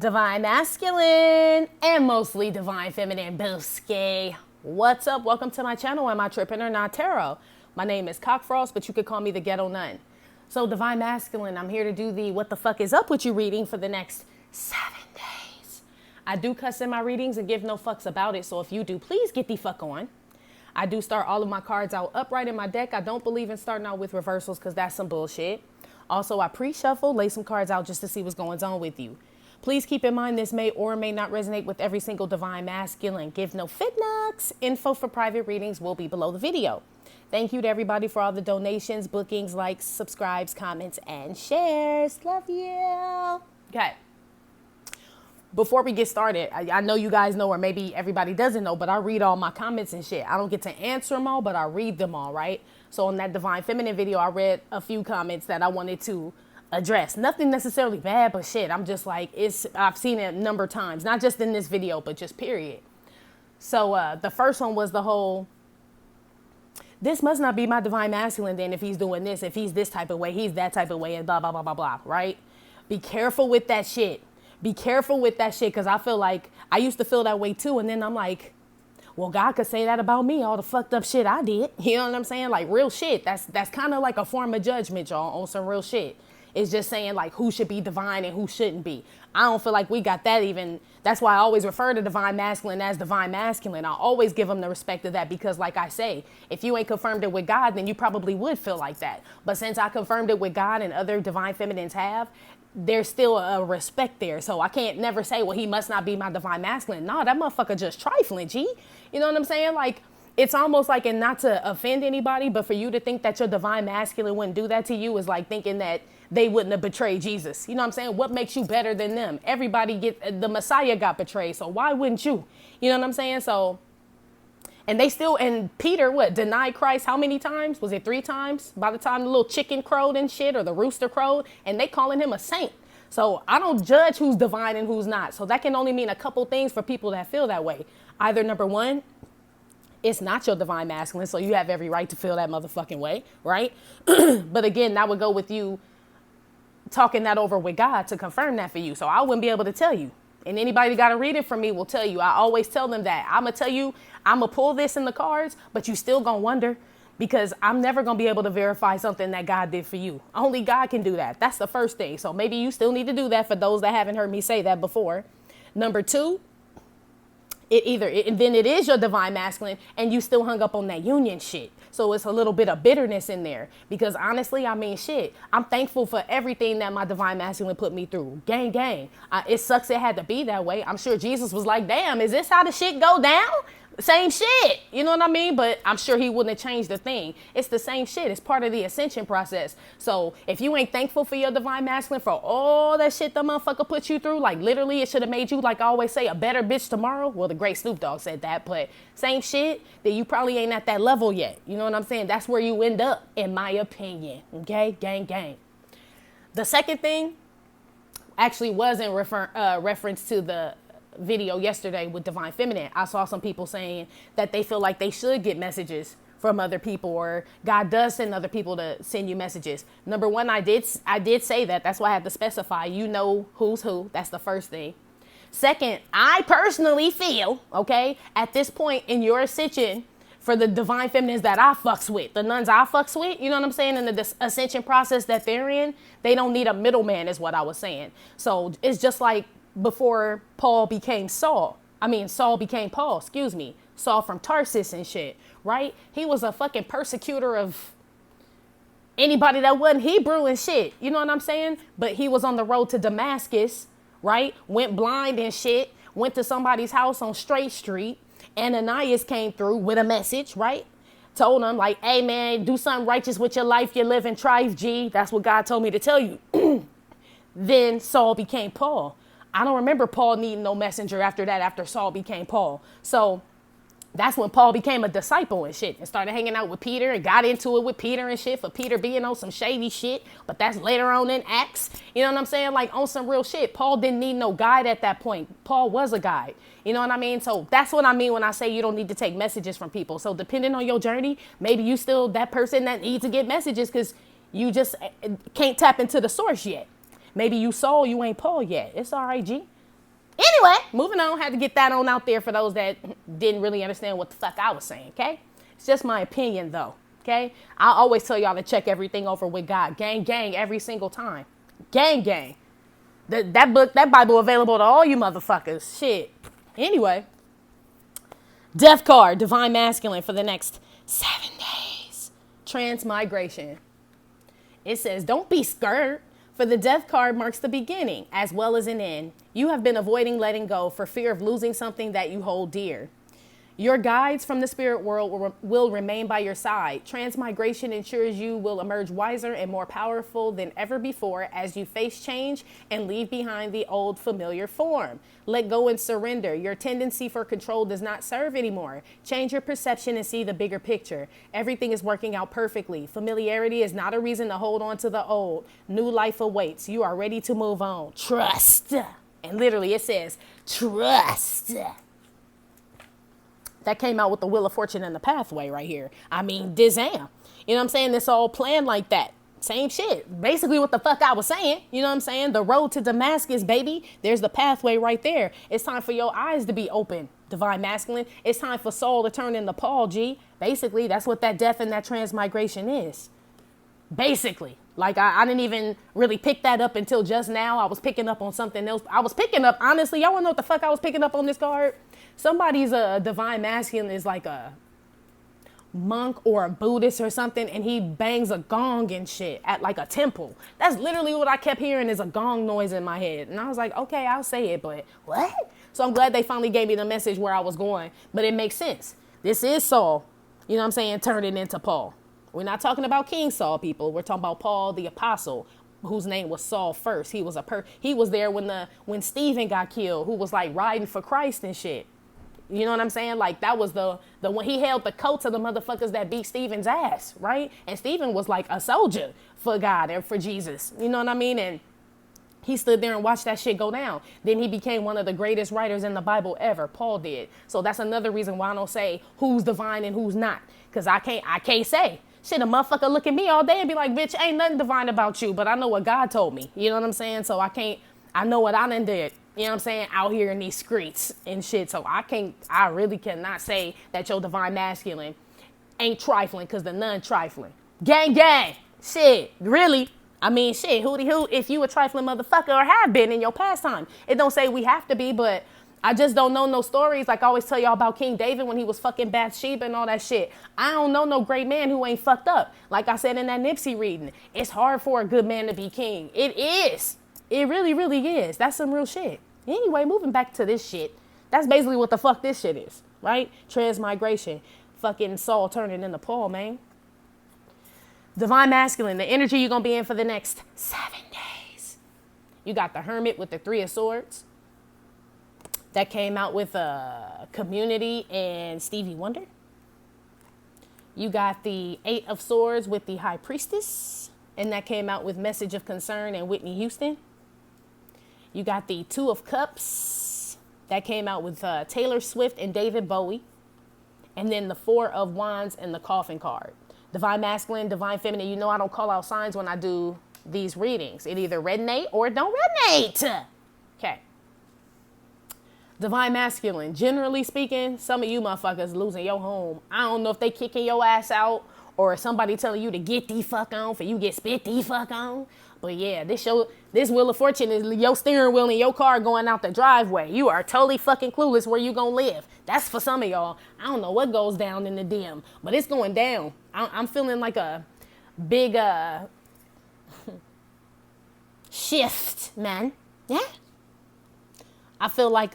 Divine masculine and mostly divine feminine booski. What's up? Welcome to my channel. Am I tripping or not? Tarot. My name is Cockfrost, but you could call me the Ghetto Nun. So divine masculine, I'm here to do the what the fuck is up with you reading for the next 7 days. I do cuss in my readings and give no fucks about it. So if you do, please get the fuck on. I do start all of my cards out upright in my deck. I don't believe in starting out with reversals because that's some bullshit. Also, I pre-shuffle, lay some cards out just to see what's going on with you. Please keep in mind this may or may not resonate with every single divine masculine. Give no fit knocks. Info for private readings will be below the video. Thank you to everybody for all the donations, bookings, likes, subscribes, comments, and shares. Love you. Okay. Before we get started, I know you guys know, or maybe everybody doesn't know, but I read all my comments and shit. I don't get to answer them all, but I read them all, right? So on that Divine Feminine video, I read a few comments that I wanted to address. Nothing necessarily bad, but shit, I'm just like, I've seen it a number of times, not just in this video, but just period. So the first one was the whole, this must not be my divine masculine then if he's doing this, if he's this type of way, he's that type of way, and blah, blah, blah, blah, blah, right? Be careful with that shit. Be careful with that shit, because I feel like, I used to feel that way too, and then I'm like, well, God could say that about me, all the fucked up shit I did. You know what I'm saying? Like real shit. That's kind of like a form of judgment, y'all, on some real shit. It's just saying like who should be divine and who shouldn't be. I don't feel like we got that even. That's why I always refer to divine masculine as divine masculine. I always give them the respect of that because like I say, if you ain't confirmed it with God, then you probably would feel like that. But since I confirmed it with God and other divine feminines have, there's still a respect there. So I can't never say, well, he must not be my divine masculine. No, that motherfucker just trifling, G. You know what I'm saying? Like, it's almost like, and not to offend anybody, but for you to think that your divine masculine wouldn't do that to you is like thinking that they wouldn't have betrayed Jesus. You know what I'm saying? What makes you better than them? Everybody the Messiah got betrayed. So why wouldn't you? You know what I'm saying? So, and Peter, denied Christ how many times? Was it 3 times? By the time the little chicken crowed and shit, or the rooster crowed, and they calling him a saint. So I don't judge who's divine and who's not. So that can only mean a couple things for people that feel that way. Either number one, it's not your divine masculine, so you have every right to feel that motherfucking way, right? But again, that would go with you talking that over with God to confirm that for you. So I wouldn't be able to tell you. And anybody that got to read it from me will tell you. I always tell them that. I'm going to tell you, I'm going to pull this in the cards, but you still going to wonder because I'm never going to be able to verify something that God did for you. Only God can do that. That's the first thing. So maybe you still need to do that for those that haven't heard me say that before. Number 2, then it is your divine masculine and you still hung up on that union shit. So it's a little bit of bitterness in there because honestly, I mean, shit, I'm thankful for everything that my divine masculine put me through. Gang, gang. It sucks it had to be that way. I'm sure Jesus was like, damn, is this how the shit go down? Same shit. You know what I mean? But I'm sure he wouldn't have changed a thing. It's the same shit. It's part of the ascension process. So if you ain't thankful for your divine masculine for all that shit the motherfucker put you through, like literally it should have made you, like I always say, a better bitch tomorrow. Well, the great Snoop Dogg said that, but same shit, that you probably ain't at that level yet. You know what I'm saying? That's where you end up, in my opinion. Okay? Gang, gang. The second thing actually was in reference to the video yesterday with Divine Feminine. I saw some people saying that they feel like they should get messages from other people, or God does send other people to send you messages. Number one, I did say that. That's why I have to specify, you know who's who. That's the first thing. Second, I personally feel, okay, at this point in your ascension, for the divine feminines that I fucks with, the nuns I fucks with, you know what I'm saying, in the ascension process that they're in, they don't need a middleman is what I was saying. So it's just like before Paul became Saul. Saul became Paul, excuse me. Saul from Tarsus and shit, right? He was a fucking persecutor of anybody that wasn't Hebrew and shit. You know what I'm saying? But he was on the road to Damascus, right? Went blind and shit. Went to somebody's house on Straight Street. Ananias came through with a message, right? Told him like, hey man, do something righteous with your life. You live in trife, G. That's what God told me to tell you. Then Saul became Paul. I don't remember Paul needing no messenger after that, after Saul became Paul. So that's when Paul became a disciple and shit and started hanging out with Peter and got into it with Peter and shit for Peter being on some shady shit. But that's later on in Acts. You know what I'm saying? Like on some real shit. Paul didn't need no guide at that point. Paul was a guide. You know what I mean? So that's what I mean when I say you don't need to take messages from people. So depending on your journey, maybe you still that person that needs to get messages because you just can't tap into the source yet. Maybe you Saul, you ain't Paul yet. It's all right, G. Anyway, moving on. Had to get that on out there for those that didn't really understand what the fuck I was saying, okay? It's just my opinion, though, okay? I always tell y'all to check everything over with God. Gang, gang, every single time. Gang, gang. That Bible available to all you motherfuckers. Shit. Anyway. Death card, divine masculine for the next 7 days. Transmigration. It says, don't be scared, for the death card marks the beginning as well as an end. You have been avoiding letting go for fear of losing something that you hold dear. Your guides from the spirit world will remain by your side. Transmigration ensures you will emerge wiser and more powerful than ever before as you face change and leave behind the old familiar form. Let go and surrender. Your tendency for control does not serve anymore. Change your perception and see the bigger picture. Everything is working out perfectly. Familiarity is not a reason to hold on to the old. New life awaits. You are ready to move on. Trust. And literally it says, trust. That came out with the Wheel of Fortune and the Pathway right here. I mean, dizam. You know what I'm saying? It's all planned like that. Same shit. Basically what the fuck I was saying. You know what I'm saying? The road to Damascus, baby. There's the pathway right there. It's time for your eyes to be open, divine masculine. It's time for Saul to turn into Paul, G. Basically, that's what that death and that transmigration is. Basically. Like, I didn't even really pick that up until just now. I was picking up on something else. I was picking up, honestly, y'all want to know what the fuck I was picking up on this card? Somebody's a divine masculine is like a monk or a Buddhist or something, and he bangs a gong and shit at like a temple. That's literally what I kept hearing is a gong noise in my head. And I was like, okay, I'll say it, but what? So I'm glad they finally gave me the message where I was going, but it makes sense. This is Saul, you know what I'm saying, turning into Paul. We're not talking about King Saul, people. We're talking about Paul the apostle, whose name was Saul first. He was there when Stephen got killed, who was like riding for Christ and shit. You know what I'm saying? Like that was the when he held the coats of the motherfuckers that beat Stephen's ass, right? And Stephen was like a soldier for God and for Jesus. You know what I mean? And he stood there and watched that shit go down. Then he became one of the greatest writers in the Bible ever. Paul did. So that's another reason why I don't say who's divine and who's not. Because I can't say. Shit, a motherfucker look at me all day and be like, bitch, ain't nothing divine about you. But I know what God told me. You know what I'm saying? So I know what I done did. You know what I'm saying? Out here in these streets and shit. So I really cannot say that your divine masculine ain't trifling because the nun trifling. Gang, gang. Shit, really? I mean, shit, hootie hoot, if you a trifling motherfucker or have been in your pastime. It don't say we have to be, but I just don't know no stories. Like I always tell y'all about King David when he was fucking Bathsheba and all that shit. I don't know no great man who ain't fucked up. Like I said in that Nipsey reading, it's hard for a good man to be king. It is. It really, really is. That's some real shit. Anyway, moving back to this shit. That's basically what the fuck this shit is, right? Transmigration. Fucking Saul turning into Paul, man. Divine masculine, the energy you're going to be in for the next 7 days. You got the Hermit with the 3 of Swords. That came out with Community and Stevie Wonder. You got the 8 of Swords with the High Priestess. And that came out with Message of Concern and Whitney Houston. You got the 2 of Cups. That came out with Taylor Swift and David Bowie. And then the 4 of Wands and the Coffin card. Divine masculine, divine feminine. You know I don't call out signs when I do these readings. It either resonate or it don't resonate. Okay. Divine masculine. Generally speaking, some of you motherfuckers losing your home. I don't know if they kicking your ass out or somebody telling you to get the fuck on for you get spit the fuck on. But yeah, this Wheel of Fortune is your steering wheel in your car going out the driveway. You are totally fucking clueless where you gonna live. That's for some of y'all. I don't know what goes down in the dim, but it's going down. I'm feeling like a big shift, man. Yeah. I feel like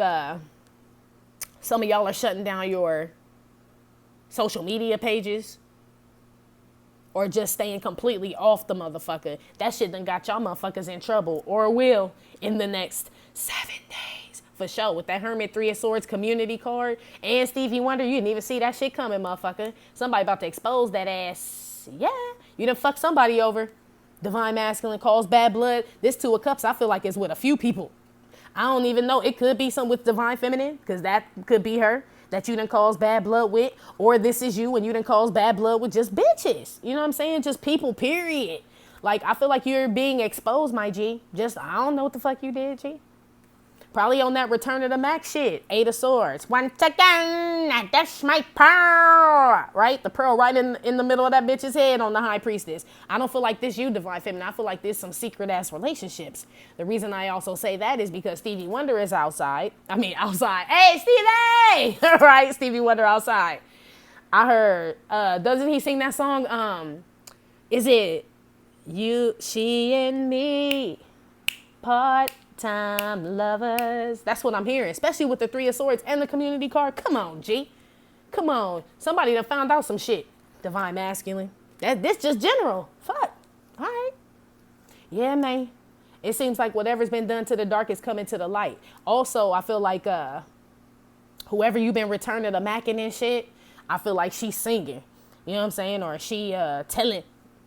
some of y'all are shutting down your social media pages. Or just staying completely off the motherfucker. That shit done got y'all motherfuckers in trouble. Or will in the next 7 days. For sure. With that Hermit 3 of Swords community card. And Stevie Wonder. You didn't even see that shit coming, motherfucker. Somebody about to expose that ass. Yeah. You done fucked somebody over. Divine masculine calls bad blood. This 2 of Cups I feel like is with a few people. I don't even know. It could be something with divine feminine. Because that could be her. That you done cause bad blood with, or this is you and you done cause bad blood with just bitches. You know what I'm saying? Just people, period. Like, I feel like you're being exposed, my G. Just, I don't know what the fuck you did, G. Probably on that Return of the Mac shit. Eight of Swords. Once again, that's my pearl. Right? The pearl right in the middle of that bitch's head on the High Priestess. I don't feel like this you, Divine Feminine. I feel like this some secret-ass relationships. The reason I also say that is because Stevie Wonder is outside. Outside. Hey, Stevie! Right? Stevie Wonder outside. I heard, doesn't he sing that song? Is it You, She, and Me? Part-time lovers. That's what I'm hearing, especially with the Three of Swords and the community card. Come on, G. Come on. Somebody done found out some shit. Divine Masculine. This just general. Fuck. All right. Yeah, man. It seems like whatever's been done to the dark is coming to the light. Also, I feel like whoever you've been returning the macking and shit, I feel like she's singing. You know what I'm saying? Or she telling.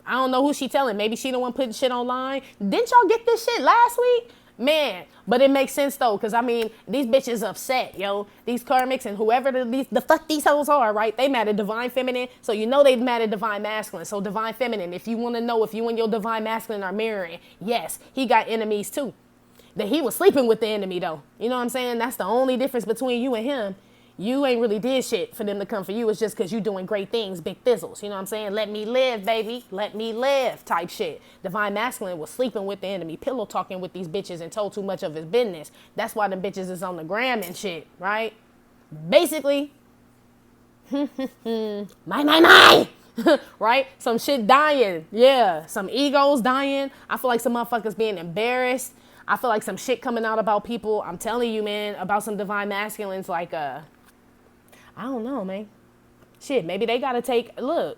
I don't know who she telling. Maybe she the one putting shit online. Didn't y'all get this shit last week? Man, but it makes sense though, because I mean, these bitches upset, yo. These karmics and whoever the fuck these hoes are, right? They mad at Divine Feminine, so you know they mad at Divine Masculine. So Divine Feminine, if you want to know if you and your Divine Masculine are mirroring, yes, he got enemies too. That he was sleeping with the enemy though. You know what I'm saying? That's the only difference between you and him. You ain't really did shit for them to come for you. It's just because you doing great things, big thizzles. You know what I'm saying? Let me live, baby. Let me live type shit. Divine Masculine was sleeping with the enemy, pillow talking with these bitches and told too much of his business. That's why them bitches is on the gram and shit, right? Basically, my, right? Some shit dying. Yeah, some egos dying. I feel like some motherfuckers being embarrassed. I feel like some shit coming out about people. I'm telling you, man, about some Divine Masculines like, I don't know, man. Shit, maybe they got to look.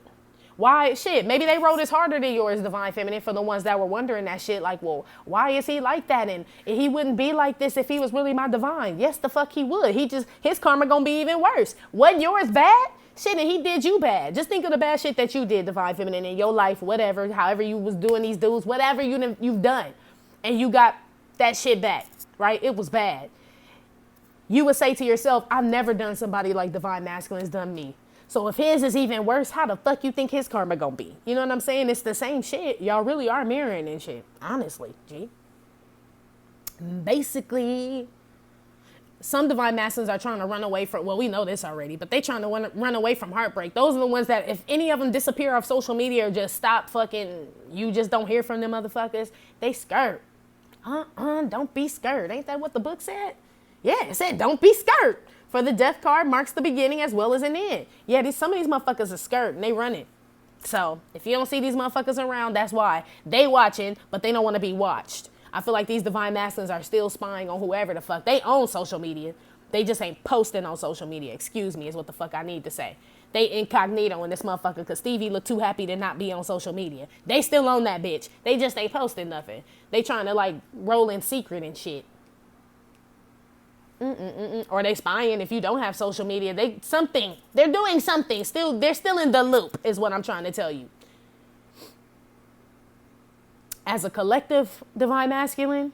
Why, shit, maybe they wrote this harder than yours, Divine Feminine, for the ones that were wondering that shit. Like, well, why is he like that? And he wouldn't be like this if he was really my divine. Yes, the fuck he would. His karma gonna be even worse. Wasn't yours bad? Shit, and he did you bad. Just think of the bad shit that you did, Divine Feminine, in your life, whatever, however you was doing these dudes, whatever you've done. And you got that shit back, right? It was bad. You would say to yourself, I've never done somebody like Divine Masculine's done me. So if his is even worse, how the fuck you think his karma gonna be? You know what I'm saying? It's the same shit. Y'all really are mirroring and shit. Honestly, G. Basically, some Divine Masculines are trying to run away from, well, we know this already, but they trying to run away from heartbreak. Those are the ones that if any of them disappear off social media or just stop fucking, you just don't hear from them motherfuckers, they scared. Don't be scared. Ain't that what the book said? Yeah, it said, don't be scared. For the death card marks the beginning as well as an end. Yeah, some of these motherfuckers are scared and they running. So if you don't see these motherfuckers around, that's why. They watching, but they don't want to be watched. I feel like these Divine Masculines are still spying on whoever the fuck. They own social media. They just ain't posting on social media. Excuse me is what the fuck I need to say. They incognito in this motherfucker because Stevie look too happy to not be on social media. They still own that bitch. They just ain't posting nothing. They trying to like roll in secret and shit. Or they spying if you don't have social media. They're doing something. They're still in the loop is what I'm trying to tell you. As a collective, Divine Masculine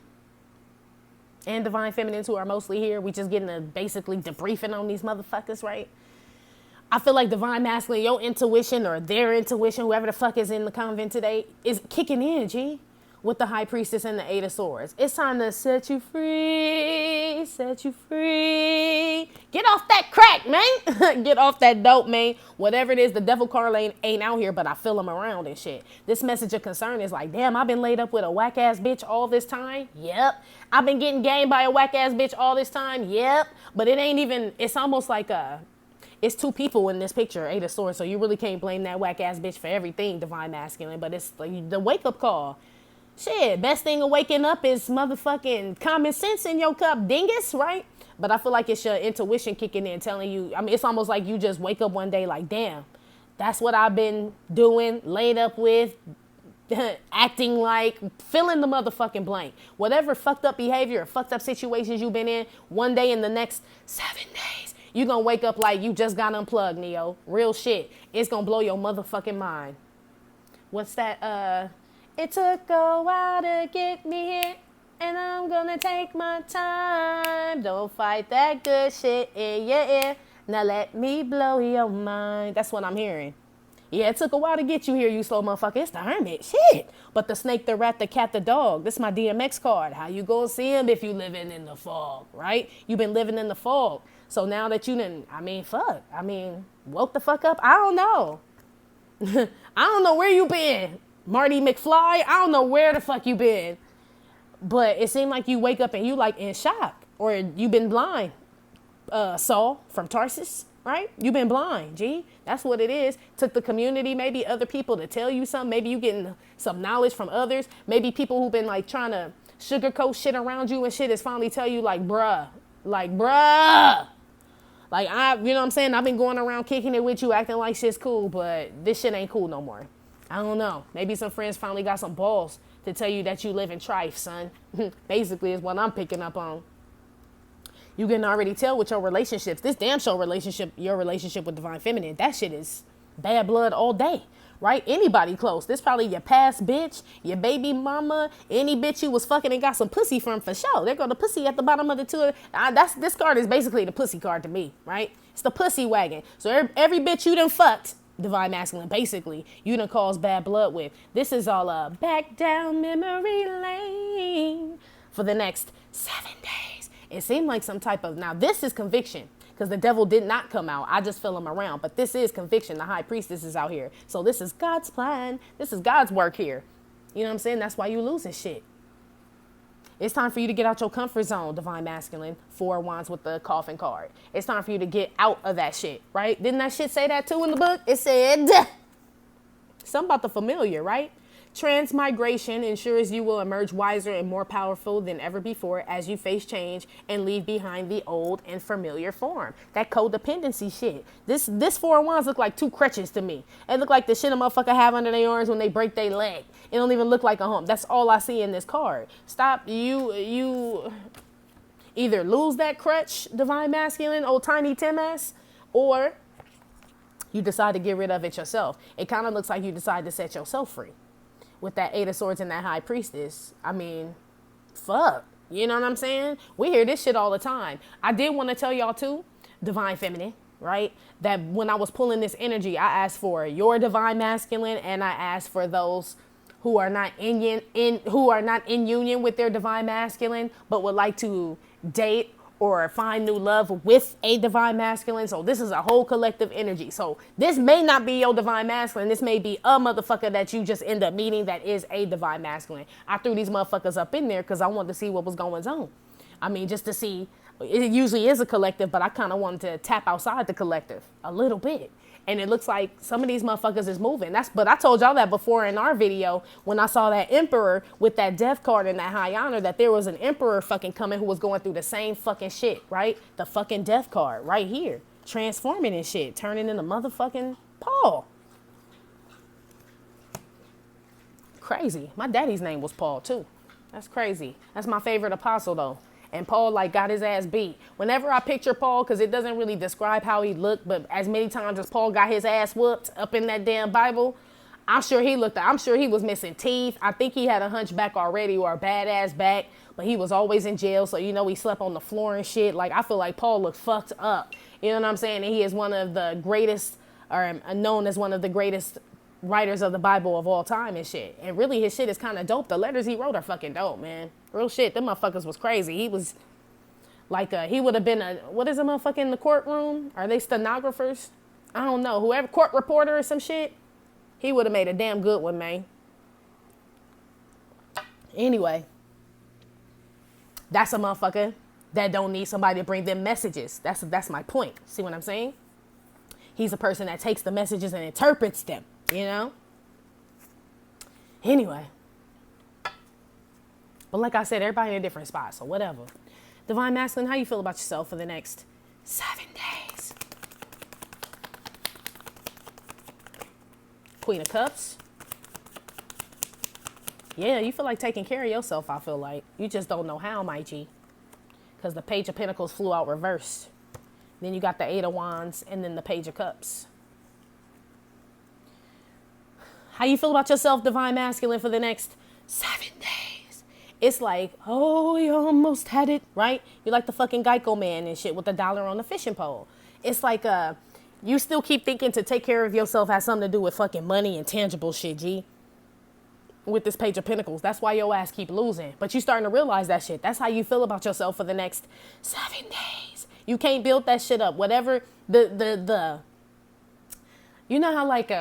and Divine Feminines who are mostly here, we just getting a basically debriefing on these motherfuckers, right? I feel like Divine Masculine, your intuition or their intuition, whoever the fuck is in the convent today, is kicking in, G. With the High Priestess and the Eight of Swords. It's time to set you free, set you free. Get off that crack, man. Get off that dope, man. Whatever it is, the devil card ain't out here, but I feel him around and shit. This message of concern is like, damn, I've been laid up with a whack-ass bitch all this time. Yep. I've been getting gamed by a whack-ass bitch all this time. Yep. But it ain't even, it's almost like it's two people in this picture, Eight of Swords, so you really can't blame that whack-ass bitch for everything, Divine Masculine, but it's like the wake-up call. Shit, best thing of waking up is motherfucking common sense in your cup, dingus, right? But I feel like it's your intuition kicking in, telling you, I mean, it's almost like you just wake up one day like, damn, that's what I've been doing, laid up with, acting like, fill in the motherfucking blank. Whatever fucked up behavior or fucked up situations you've been in, one day in the next 7 days, you're gonna wake up like you just got unplugged, Neo. Real shit. It's gonna blow your motherfucking mind. What's that, It took a while to get me here, and I'm gonna take my time. Don't fight that good shit in your ear. Now let me blow your mind. That's what I'm hearing. Yeah, it took a while to get you here, you slow motherfucker. It's the hermit. Shit. But the snake, the rat, the cat, the dog. This is my DMX card. How you gonna see him if you living in the fog, right? You've been living in the fog. So now that you done, woke the fuck up. I don't know. I don't know where you been. Marty McFly, I don't know where the fuck you been. But it seemed like you wake up and you like in shock. Or you been blind. Saul from Tarsus. Right? You've been blind, G. That's what it is. Took the community, maybe other people to tell you something. Maybe you getting some knowledge from others. Maybe people who've been like trying to sugarcoat shit around you and shit is finally tell you like, bruh. Like, you know what I'm saying? I've been going around kicking it with you, acting like shit's cool, but this shit ain't cool no more. I don't know. Maybe some friends finally got some balls to tell you that you live in trife, son. Basically is what I'm picking up on. You can already tell with your relationships. This damn show relationship, your relationship with Divine Feminine, that shit is bad blood all day, right? Anybody close. This probably your past bitch, your baby mama, any bitch you was fucking and got some pussy from for sure. There go the pussy at the bottom of the two. This card is basically the pussy card to me, right? It's the pussy wagon. So every bitch you done fucked, Divine Masculine, basically, you done caused bad blood with. This is all back down memory lane for the next 7 days. It seemed like some type of, now this is conviction because the devil did not come out. I just feel him around, but this is conviction. The high priestess is out here. So this is God's plan. This is God's work here. You know what I'm saying? That's why you losing shit. It's time for you to get out your comfort zone, Divine Masculine. 4 wands with the coffin card. It's time for you to get out of that shit, right? Didn't that shit say that too in the book? It said something about the familiar, right? Transmigration ensures you will emerge wiser and more powerful than ever before as you face change and leave behind the old and familiar form. That codependency shit. This 4 wands look like 2 crutches to me. It look like the shit a motherfucker have under their arms when they break their leg. It don't even look like a hump. That's all I see in this card. Stop. You either lose that crutch, Divine Masculine, old tiny Tim ass, or you decide to get rid of it yourself. It kind of looks like you decide to set yourself free. With that 8 of Swords and that High Priestess. Fuck. You know what I'm saying? We hear this shit all the time. I did want to tell y'all too, Divine Feminine, right? That when I was pulling this energy, I asked for your Divine Masculine and I asked for those who are not in union with their Divine Masculine, but would like to date or find new love with a Divine Masculine. So this is a whole collective energy. So this may not be your Divine Masculine. This may be a motherfucker that you just end up meeting that is a Divine Masculine. I threw these motherfuckers up in there because I wanted to see what was going on. Just to see. It usually is a collective, but I kind of wanted to tap outside the collective a little bit. And it looks like some of these motherfuckers is moving. But I told y'all that before in our video when I saw that Emperor with that death card and that high honor, that there was an Emperor fucking coming who was going through the same fucking shit, right? The fucking death card right here. Transforming and shit. Turning into motherfucking Paul. Crazy. My daddy's name was Paul too. That's crazy. That's my favorite apostle though. And Paul got his ass beat. Whenever I picture Paul, because it doesn't really describe how he looked, but as many times as Paul got his ass whooped up in that damn Bible, I'm sure he was missing teeth. I think he had a hunchback already or a badass back, but he was always in jail. So, he slept on the floor and shit. Like, I feel like Paul looked fucked up. You know what I'm saying? And he is one of the greatest, or known as one of the greatest writers of the Bible of all time and shit. And really his shit is kind of dope. The letters he wrote are fucking dope, man. Real shit. Them motherfuckers was crazy. He was like he would have been what is a motherfucker in the courtroom? Are they stenographers? I don't know. Whoever, court reporter or some shit. He would have made a damn good one, man. Anyway, that's a motherfucker that don't need somebody to bring them messages. That's my point. See what I'm saying? He's a person that takes the messages and interprets them. Anyway. But like I said, everybody in a different spot, so whatever. Divine Masculine, how you feel about yourself for the next 7 days? Queen of Cups. Yeah, you feel like taking care of yourself, I feel like. You just don't know how, my G. Because the Page of Pentacles flew out reversed. Then you got the 8 of Wands and then the Page of Cups. How you feel about yourself, Divine Masculine, for the next 7 days? It's like, oh, you almost had it, right? You're like the fucking Geico man and shit with the dollar on the fishing pole. It's like You still keep thinking to take care of yourself has something to do with fucking money and tangible shit, G. With this Page of Pentacles. That's why your ass keep losing. But you starting to realize that shit. That's how you feel about yourself for the next 7 days. You can't build that shit up. Whatever you know how like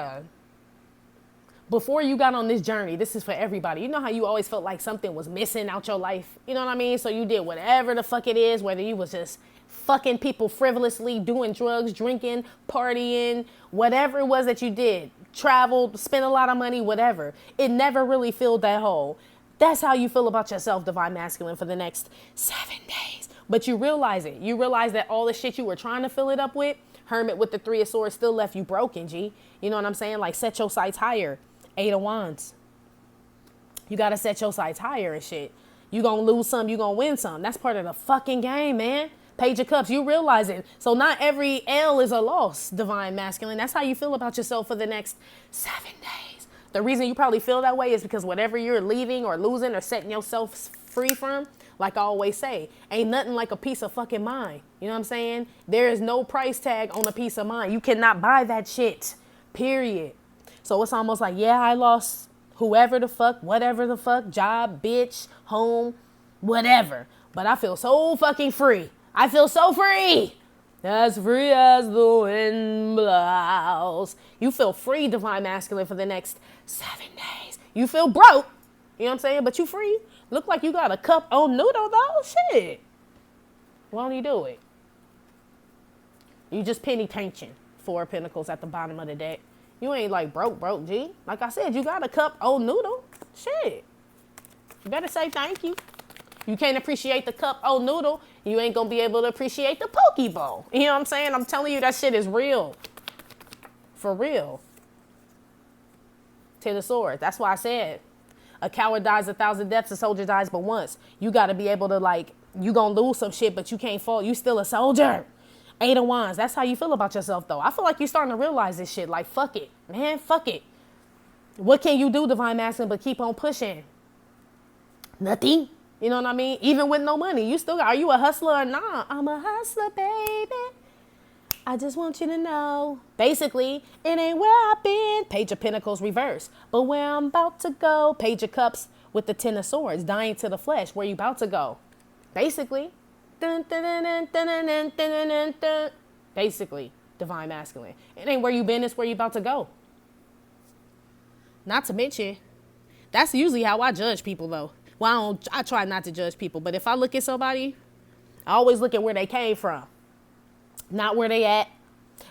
before you got on this journey, this is for everybody. You know how you always felt like something was missing out your life? You know what I mean? So you did whatever the fuck it is, whether you was just fucking people frivolously, doing drugs, drinking, partying, whatever it was that you did, traveled, spent a lot of money, whatever. It never really filled that hole. That's how you feel about yourself, Divine Masculine, for the next 7 days. But you realize it. You realize that all the shit you were trying to fill it up with, Hermit with the 3 of Swords still left you broken, G. You know what I'm saying? Like, set your sights higher. 8 of Wands. You got to set your sights higher and shit. You going to lose some, you going to win some. That's part of the fucking game, man. Page of Cups, you realize it. So not every L is a loss, Divine Masculine. That's how you feel about yourself for the next 7 days. The reason you probably feel that way is because whatever you're leaving or losing or setting yourself free from, like I always say, ain't nothing like a peace of fucking mind. You know what I'm saying? There is no price tag on a peace of mind. You cannot buy that shit, period. So it's almost like, yeah, I lost whoever the fuck, whatever the fuck, job, bitch, home, whatever. But I feel so fucking free. I feel so free. As free as the wind blows. You feel free, Divine Masculine, for the next 7 days. You feel broke. You know what I'm saying? But you free. Look like you got a cup on noodle, though. Shit. Why don't you do it? You just penny tension. 4 of Pentacles at the bottom of the deck. You ain't like broke, G. Like I said, you got a cup on noodle. Shit. You better say thank you. You can't appreciate the cup o' noodle, you ain't gonna be able to appreciate the poke bowl. You know what I'm saying? I'm telling you, that shit is real. For real. 10 of Swords. That's why I said, a coward dies 1,000 deaths, a soldier dies but once. You gotta be able to, like, you gonna lose some shit, but you can't fall. You still a soldier. 8 of Wands. That's how you feel about yourself, though. I feel like you're starting to realize this shit. Like, fuck it. Man, fuck it. What can you do, Divine Masculine, but keep on pushing? Nothing. You know what I mean? Even with no money, you still got, are you a hustler or not? I'm a hustler, baby. I just want you to know. Basically, it ain't where I've been. Page of Pentacles reverse. But where I'm about to go. Page of Cups with the 10 of Swords. Dying to the flesh. Where you about to go. Basically. Dun, dun, dun, dun, dun, dun, dun, dun, dun, dun. Basically, Divine Masculine. It ain't where you been, it's where you about to go. Not to mention, that's usually how I judge people, though. Well, I try not to judge people, but if I look at somebody, I always look at where they came from. Not where they at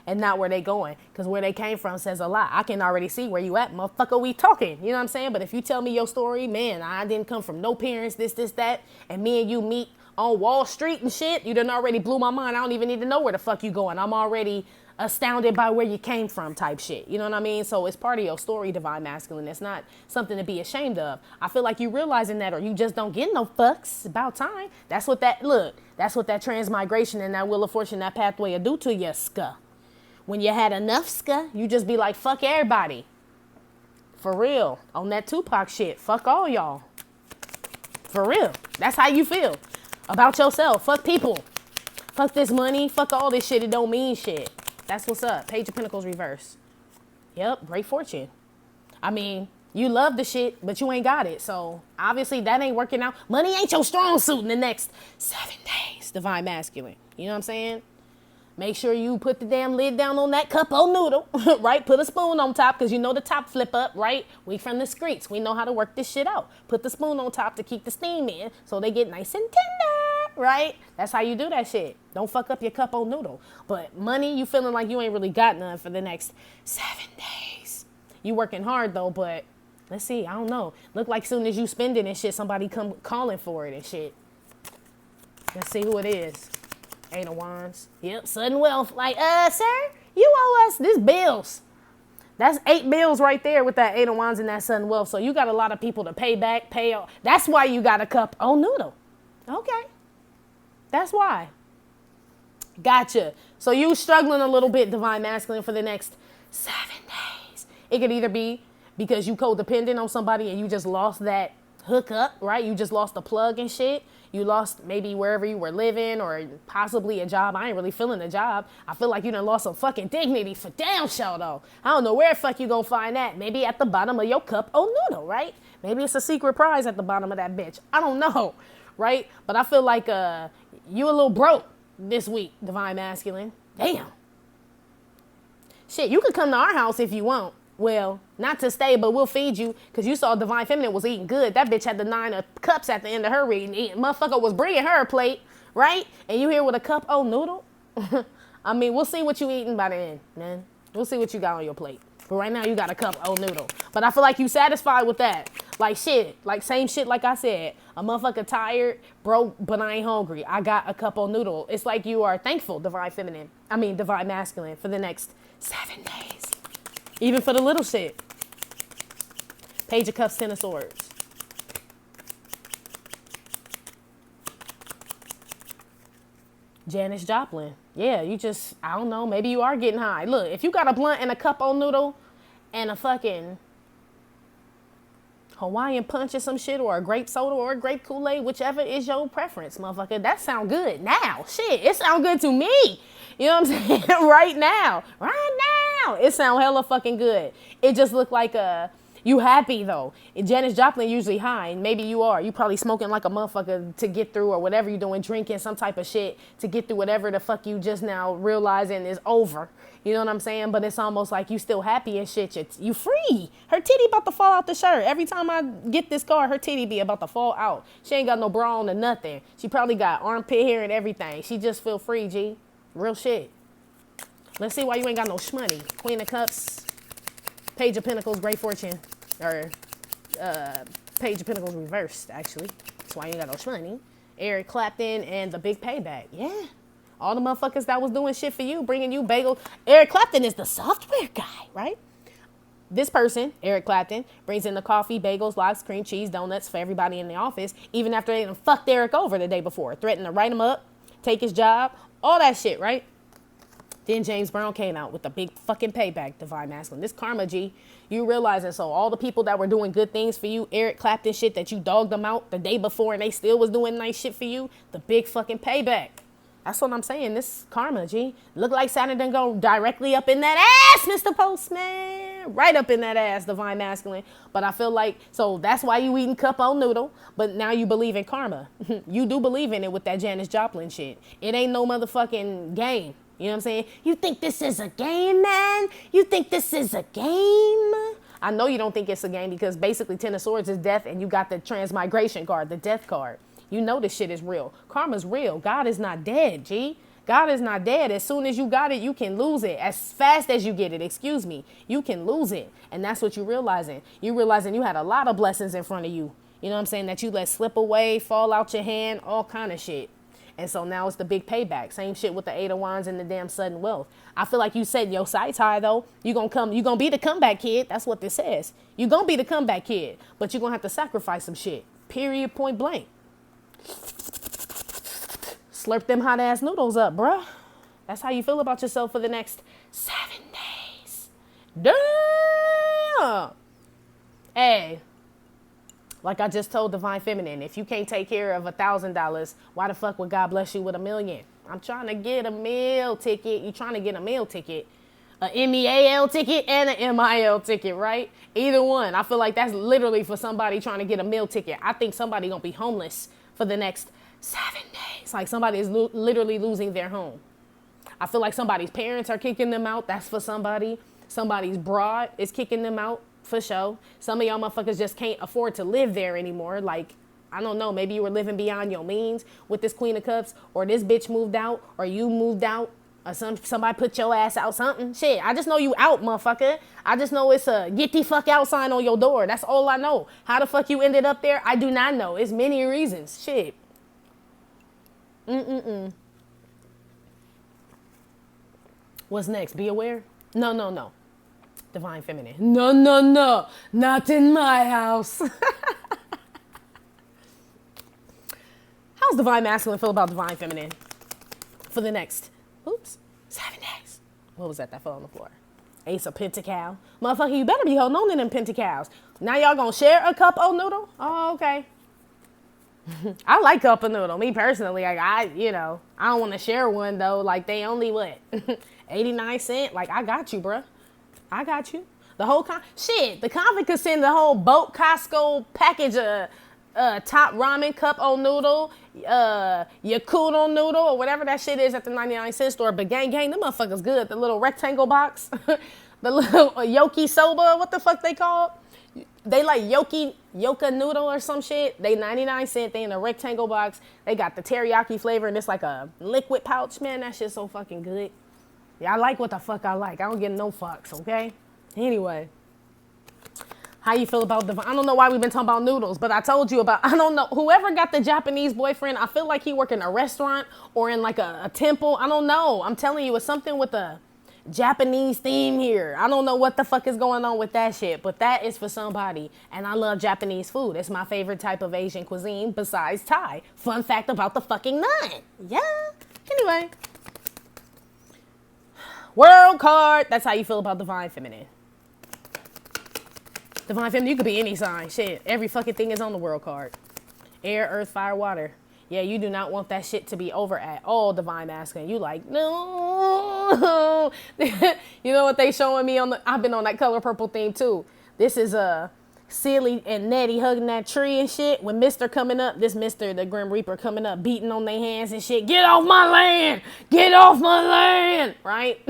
and not where they going. Because where they came from says a lot. I can already see where you at, motherfucker, we talking. You know what I'm saying? But if you tell me your story, man, I didn't come from no parents, this, that, and me and you meet on Wall Street and shit, you done already blew my mind. I don't even need to know where the fuck you going. I'm already astounded by where you came from type shit. You know what I mean? So it's part of your story, Divine Masculine. It's not something to be ashamed of. I feel like you realizing that, or you just don't get no fucks. About time. That's what that, look, that's what that transmigration and that Wheel of Fortune, that pathway will do to you, ska. When you had enough, ska, you just be like, fuck everybody. For real. On that Tupac shit. Fuck all y'all. For real. That's how you feel about yourself. Fuck people. Fuck this money. Fuck all this shit. It don't mean shit. That's what's up. Page of Pentacles reverse. Yep, great fortune. I mean, you love the shit, but you ain't got it. So obviously that ain't working out. Money ain't your strong suit in the next 7 days. Divine Masculine. You know what I'm saying? Make sure you put the damn lid down on that cup of noodle, right? Put a spoon on top because you know the top flip up, right? We from the streets. We know how to work this shit out. Put the spoon on top to keep the steam in so they get nice and tender, right? That's how you do that shit. Don't fuck up your cup of noodle. But money, you feeling like you ain't really got none for the next 7 days. You working hard though, but let's see. I don't know. Look like soon as you spend it and shit, somebody come calling for it and shit. Let's see who it is. 8 of Wands. Yep, sudden wealth. Like, sir, you owe us this bills. That's 8 bills right there with that 8 of Wands and that sudden wealth. So you got a lot of people to pay back, pay off. That's why you got a cup on noodle. Okay. That's why. Gotcha. So you struggling a little bit, Divine Masculine, for the next 7 days. It could either be because you codependent on somebody and you just lost that hookup, right? You just lost the plug and shit. You lost maybe wherever you were living or possibly a job. I ain't really feeling a job. I feel like you done lost some fucking dignity for damn sure though. I don't know where the fuck you gonna find that. Maybe at the bottom of your cup of noodle, right? Maybe it's a secret prize at the bottom of that bitch. I don't know, right? But I feel like you a little broke this week, Divine Masculine. Damn. Shit, you could come to our house if you want. Well, not to stay, but we'll feed you because you saw Divine Feminine was eating good. That bitch had the 9 of cups at the end of her reading. Motherfucker was bringing her a plate, right? And you here with a cup of noodle? I mean, we'll see what you eating by the end, man. We'll see what you got on your plate. But right now you got a cup of noodle. But I feel like you satisfied with that. Like shit, like same shit like I said. A motherfucker tired, broke, but I ain't hungry. I got a cup of noodle. It's like you are thankful, Divine Masculine, for the next 7 days. Even for the little shit. Page of Cups, 10 of Swords. Janis Joplin. Yeah, you just, I don't know, maybe you are getting high. Look, if you got a blunt and a cup of noodle and a fucking Hawaiian punch or some shit or a grape soda or a grape Kool-Aid, whichever is your preference, motherfucker, that sound good now. Shit, it sound good to me. You know what I'm saying? Right now. It sound hella fucking good. It just look like you happy though. Janis Joplin usually high, and maybe you are. You probably smoking like a motherfucker to get through or whatever you doing, drinking some type of shit to get through whatever the fuck you just now realizing is over. You know what I'm saying? But it's almost like you still happy and shit. You free. Her titty about to fall out the shirt. Every time I get this card, her titty be about to fall out. She ain't got no bra on or nothing. She probably got armpit hair and everything. She just feel free, G. Real shit. Let's see why you ain't got no shmoney. Queen of Cups, Page of Pentacles, Great Fortune. Or Page of Pentacles reversed, actually. That's why you ain't got no shmoney. Eric Clapton and the Big Payback. Yeah. All the motherfuckers that was doing shit for you, bringing you bagel. Eric Clapton is the software guy, right? This person, Eric Clapton, brings in the coffee, bagels, lox, cream cheese, donuts for everybody in the office, even after they done fucked Eric over the day before. Threatened to write him up, take his job, all that shit, right? Then James Brown came out with the big fucking payback, Divine Masculine. This karma, G. You realizing, so all the people that were doing good things for you, Eric Clapton shit that you dogged them out the day before and they still was doing nice shit for you, the big fucking payback. That's what I'm saying. This karma, G. Look like Saturn done go directly up in that ass, Mr. Postman. Right up in that ass, Divine Masculine. But I feel like, so that's why you eating cup of noodle. But now you believe in karma. You do believe in it with that Janis Joplin shit. It ain't no motherfucking game. You know what I'm saying? You think this is a game, man? You think this is a game? I know you don't think it's a game because basically 10 of Swords is death and you got the transmigration card, the death card. You know this shit is real. Karma's real. God is not dead, G. God is not dead. As soon as you got it, you can lose it. As fast as you get it, excuse me, you can lose it. And that's what you're realizing. You're realizing you had a lot of blessings in front of you. You know what I'm saying? That you let slip away, fall out your hand, all kind of shit. And so now it's the big payback. Same shit with the 8 of Wands and the damn sudden wealth. I feel like you said your sights high though. You gonna be the comeback kid. That's what this says. You gonna be the comeback kid, but you're gonna have to sacrifice some shit. Period, point blank. Slurp them hot ass noodles up, bruh. That's how you feel about yourself for the next 7 days. Damn. Hey. Like I just told Divine Feminine, if you can't take care of $1,000, why the fuck would God bless you with $1 million? I'm trying to get a meal ticket. You trying to get a meal ticket, a MEAL ticket and an MIL ticket, right? Either one. I feel like that's literally for somebody trying to get a meal ticket. I think somebody gonna be homeless for the next 7 days. Like somebody is literally losing their home. I feel like somebody's parents are kicking them out. That's for somebody. Somebody's broad is kicking them out. For sure. Some of y'all motherfuckers just can't afford to live there anymore. Like, I don't know, maybe you were living beyond your means with this Queen of Cups, or this bitch moved out, or you moved out, or somebody put your ass out, something. Shit, I just know you out, motherfucker. I just know it's a get the fuck out sign on your door. That's all I know. How the fuck you ended up there, I do not know. It's many reasons. Shit. What's next? Be aware? No. Divine Feminine. No. Not in my house. How's Divine Masculine feel about Divine Feminine for the next, 7 days? What was that fell on the floor? Ace of Pentacle. Motherfucker, you better be holding on to them pentacles. Now y'all gonna share a cup of noodle? Oh, okay. I like cup of noodle. Me personally, like I don't want to share one though. Like they only what 89 cents. Like I got you, bruh. I got you. The whole the convict could send the whole boat Costco package of top ramen cup o noodle, Yakuto noodle or whatever that shit is at the 99-cent store. But gang, them motherfuckers good. The little rectangle box, the little Yoki soba. What the fuck they called? They like Yoka noodle or some shit. They 99 cents. They in a rectangle box. They got the teriyaki flavor and it's like a liquid pouch. Man, that shit's so fucking good. Yeah, I like what the fuck I like. I don't get no fucks, okay? Anyway. How you feel about I don't know why we've been talking about noodles, but I told you about, I don't know, whoever got the Japanese boyfriend, I feel like he work in a restaurant or in like a temple. I don't know. I'm telling you, it's something with a Japanese theme here. I don't know what the fuck is going on with that shit, but that is for somebody. And I love Japanese food. It's my favorite type of Asian cuisine besides Thai. Fun fact about the fucking nun. Yeah. Anyway. World card. That's how you feel about divine feminine. Divine feminine, you could be any sign. Shit. Every fucking thing is on the world card. Air, earth, fire, water. Yeah, you do not want that shit to be over at all, divine masculine. You like, no. You know what they showing me I've been on that color purple theme too. This is Silly and Nettie hugging that tree and shit. When Mr. coming up, this Mr. the Grim Reaper coming up, beating on their hands and shit. Get off my land! Get off my land! Right?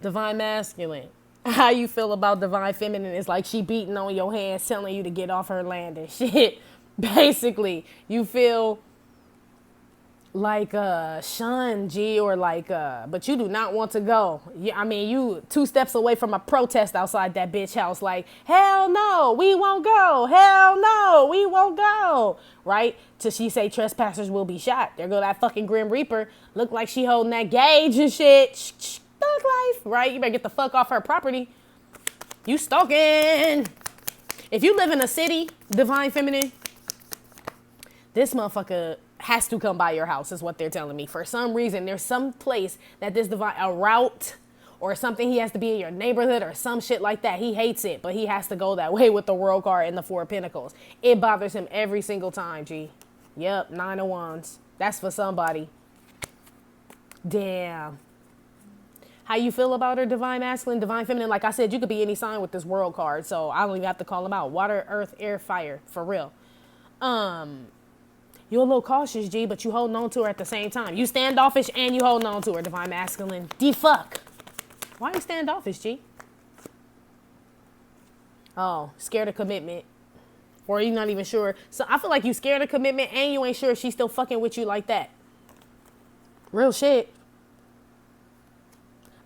Divine masculine. How you feel about divine feminine is like she beating on your hands, telling you to get off her land and shit. Basically, you feel like shunned, G, or like but you do not want to go. Yeah, I mean, you 2 steps away from a protest outside that bitch house, like, hell no, we won't go. Hell no, we won't go. Right? Till she say trespassers will be shot. There go that fucking Grim Reaper. Look like she holding that gauge and shit. Thug life, right? You better get the fuck off her property. You stalking. If you live in a city, divine feminine, this motherfucker has to come by your house is what they're telling me. For some reason, there's some place that this divine, a route or something, he has to be in your neighborhood or some shit like that. He hates it, but he has to go that way with the world card and the 4 of Pentacles. It bothers him every single time, G. Yep, 9 of Wands. That's for somebody. Damn. How you feel about her, divine masculine, divine feminine? Like I said, you could be any sign with this world card, so I don't even have to call them out. Water, earth, air, fire, for real. You're a little cautious, G, but you holding on to her at the same time. You standoffish and you holding on to her, divine masculine. D-fuck. Why are you standoffish, G? Oh, scared of commitment. Or you not even sure. So I feel like you scared of commitment and you ain't sure if she's still fucking with you like that. Real shit.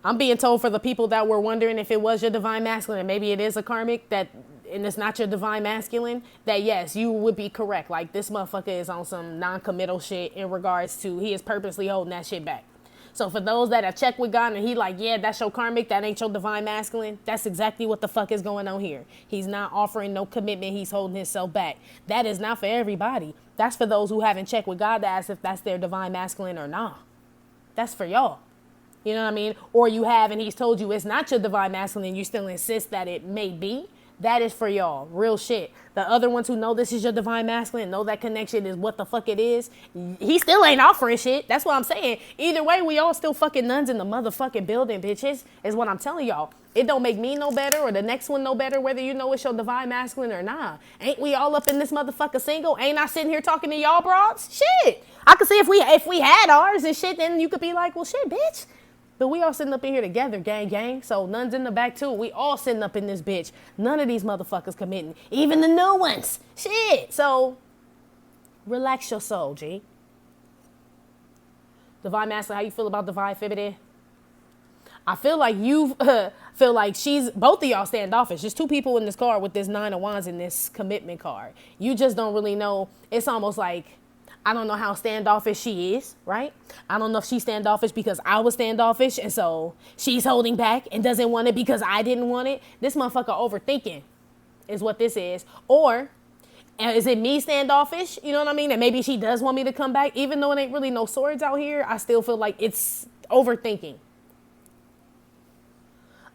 I'm being told for the people that were wondering if it was your divine masculine and maybe it is a karmic that, and it's not your divine masculine, that yes, you would be correct. Like this motherfucker is on some non-committal shit in regards to he is purposely holding that shit back. So for those that have checked with God and he like, yeah, that's your karmic, that ain't your divine masculine, that's exactly what the fuck is going on here. He's not offering no commitment. He's holding himself back. That is not for everybody. That's for those who haven't checked with God to ask if that's their divine masculine or not. That's for y'all. You know what I mean? Or you have and he's told you it's not your divine masculine and you still insist that it may be. That is for y'all. Real shit. The other ones who know this is your divine masculine, know that connection is what the fuck it is, he still ain't offering shit. That's what I'm saying. Either way, we all still fucking nuns in the motherfucking building, bitches, is what I'm telling y'all. It don't make me no better or the next one no better whether you know it's your divine masculine or not. Ain't we all up in this motherfucker single? Ain't I sitting here talking to y'all broads? Shit. I could see if we had ours and shit, then you could be like, well, shit, bitch. But we all sitting up in here together, gang, gang. So none's in the back, too. We all sitting up in this bitch. None of these motherfuckers committing. Even the new ones. Shit. So relax your soul, G. Divine Master, how you feel about divine feminine? I feel like you feel like both of y'all standoffish. There's 2 people in this card with this 9 of Wands and this commitment card. You just don't really know. It's almost like, I don't know how standoffish she is, right? I don't know if she's standoffish because I was standoffish and so she's holding back and doesn't want it because I didn't want it. This motherfucker overthinking is what this is. Or is it me standoffish? You know what I mean? And maybe she does want me to come back. Even though it ain't really no swords out here, I still feel like it's overthinking.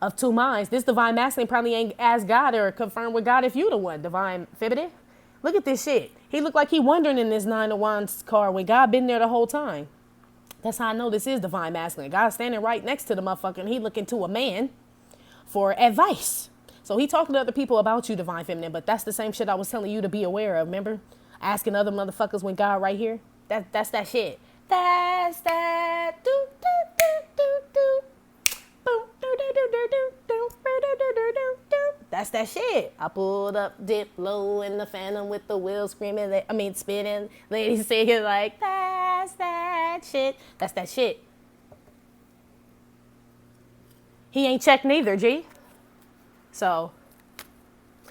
of two minds. This divine masculine probably ain't asked God or confirmed with God if you the one, divine feminine. Look at this shit. He looked like he wandering in this Nine of Wands card when God been there the whole time. That's how I know this is divine masculine. God's standing right next to the motherfucker and he looking to a man for advice. So he talking to other people about you, divine feminine, but that's the same shit I was telling you to be aware of. Remember? Asking other motherfuckers when God right here? That's that shit. That's that. Do, do, do, do, do. Boom, do, do, do, do, do, do, do, do, do, do, do. That's that shit. I pulled up, dip low in the phantom with the wheels screaming, spinning. Ladies singing like, that's that shit. That's that shit. He ain't checked neither, G. So,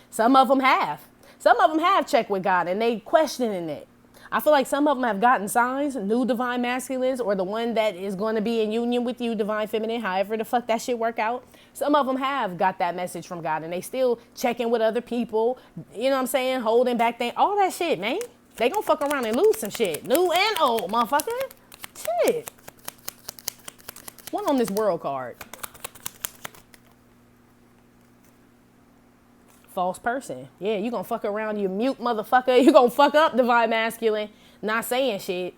some of them have. Some of them have checked with God and they questioning it. I feel like some of them have gotten signs, new divine masculines, or the one that is going to be in union with you, divine feminine, however the fuck that shit work out. Some of them have got that message from God and they still checking with other people, you know what I'm saying, holding back, all that shit, man. They gonna fuck around and lose some shit, new and old, motherfucker. Shit. One on this world card. False person. Yeah, you gonna fuck around, you mute motherfucker. You gonna fuck up divine masculine, not saying shit.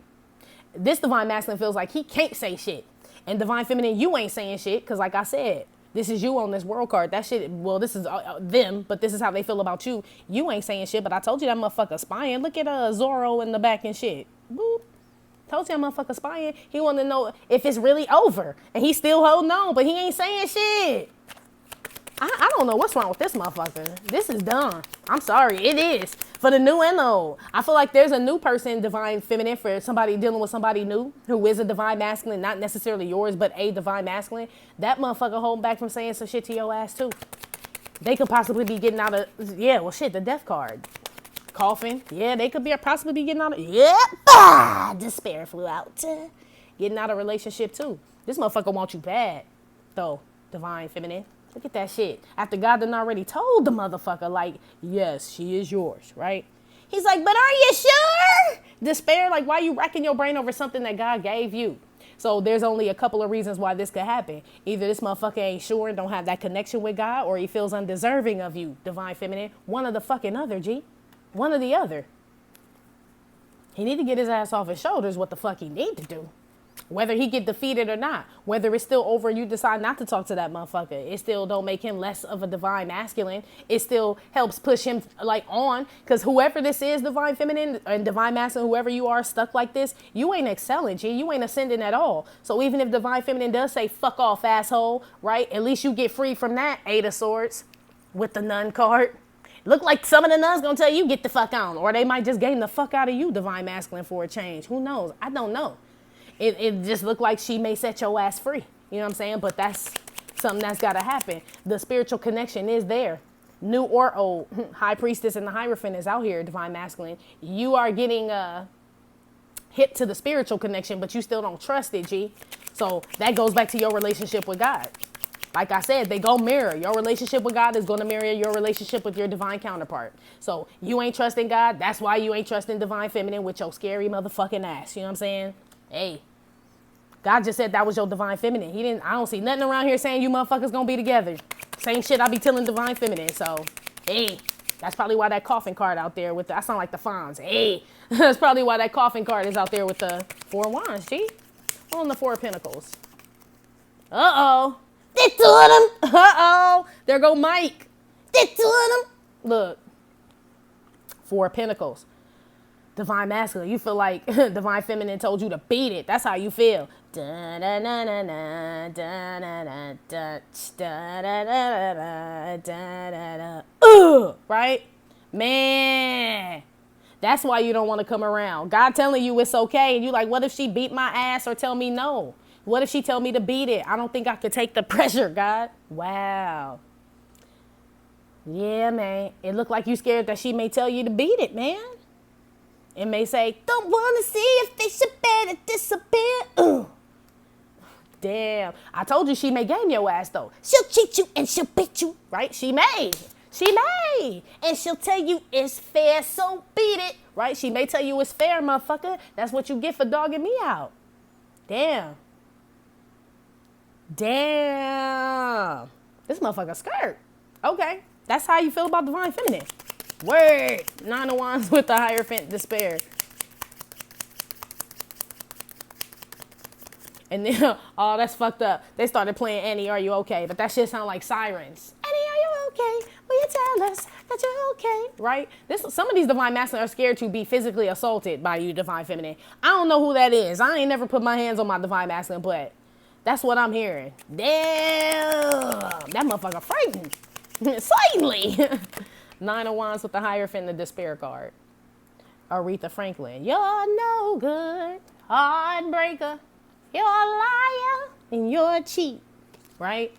This divine masculine feels like he can't say shit. And divine feminine, you ain't saying shit. Because like I said, this is you on this world card. That shit, well, this is them, but this is how they feel about you. You ain't saying shit, but I told you that motherfucker spying. Look at Zorro in the back and shit. Boop. Told you that motherfucker spying. He wanted to know if it's really over. And he's still holding on, but he ain't saying shit. I don't know what's wrong with this motherfucker. This is dumb. I'm sorry. It is. For the new and the old. I feel like there's a new person, divine feminine, for somebody dealing with somebody new who is a divine masculine, not necessarily yours, but a divine masculine. That motherfucker holding back from saying some shit to your ass too. They could possibly be getting out of, the death card. Coughing. Yeah, they could possibly be getting out of, despair flew out. Getting out of relationship too. This motherfucker wants you bad, though, divine feminine. Look at that shit. After God done already told the motherfucker, like, yes, she is yours, right? He's like, but are you sure? Despair, like, why you racking your brain over something that God gave you? So there's only a couple of reasons why this could happen. Either this motherfucker ain't sure and don't have that connection with God, or he feels undeserving of you, divine feminine. One of the fucking other, G. One or the other. He need to get his ass off his shoulders what the fuck he need to do. Whether he get defeated or not, whether it's still over and you decide not to talk to that motherfucker, it still don't make him less of a divine masculine. It still helps push him like on, because whoever this is, divine feminine and divine masculine, whoever you are stuck like this, you ain't excelling, G. You ain't ascending at all. So even if divine feminine does say fuck off, asshole, right? At least you get free from that Eight of Swords with the Nun card. Look like some of the nuns gonna tell you get the fuck on, or they might just gain the fuck out of you, divine masculine, for a change. Who knows? I don't know. It just looked like she may set your ass free. You know what I'm saying? But that's something that's got to happen. The spiritual connection is there. New or old. High priestess and the Hierophant is out here, divine masculine. You are getting hit to the spiritual connection, but you still don't trust it, G. So that goes back to your relationship with God. Like I said, they go mirror. Your relationship with God is going to mirror your relationship with your divine counterpart. So you ain't trusting God. That's why you ain't trusting divine feminine with your scary motherfucking ass. You know what I'm saying? Hey. God just said that was your divine feminine. I don't see nothing around here saying you motherfuckers gonna be together. Same shit I be telling divine feminine. So, hey, that's probably why that coffin card out there with I sound like the Fonz. Hey, that's probably why that coffin card is out there with the Four of Wands, G. On the Four of Pentacles. Uh-oh. There's two of them. Uh-oh. There go Mike. There's two of them. Look. Four of Pentacles. Divine masculine, you feel like divine feminine told you to beat it. That's how you feel. Right? Man. That's why you don't want to come around. God telling you it's okay. And you like, what if she beat my ass or tell me no? What if she tell me to beat it? I don't think I could take the pressure, God. Wow. Yeah, man. It looked like you scared that she may tell you to beat it, man. It may say, don't want to see if they should better disappear. Ugh. Damn. I told you she may game your ass, though. She'll cheat you and she'll beat you, right? She may. She may. And she'll tell you it's fair, so beat it, right? She may tell you it's fair, motherfucker. That's what you get for dogging me out. Damn. Damn. This motherfucker skirt. Okay. That's how you feel about divine feminine. Word. 9 of Wands with the Hierophant, despair. And then, oh, that's fucked up. They started playing Annie, Are You Okay? But that shit sound like sirens. Annie, are you okay? Will you tell us that you're okay? Right? Some of these divine masculine are scared to be physically assaulted by you, divine feminine. I don't know who that is. I ain't never put my hands on my divine masculine, but that's what I'm hearing. Damn. That motherfucker frightened. Slightly. 9 of Wands with the Hierophant and the despair card. Aretha Franklin. You're no good. Heartbreaker. You're a liar and you're a cheat, right?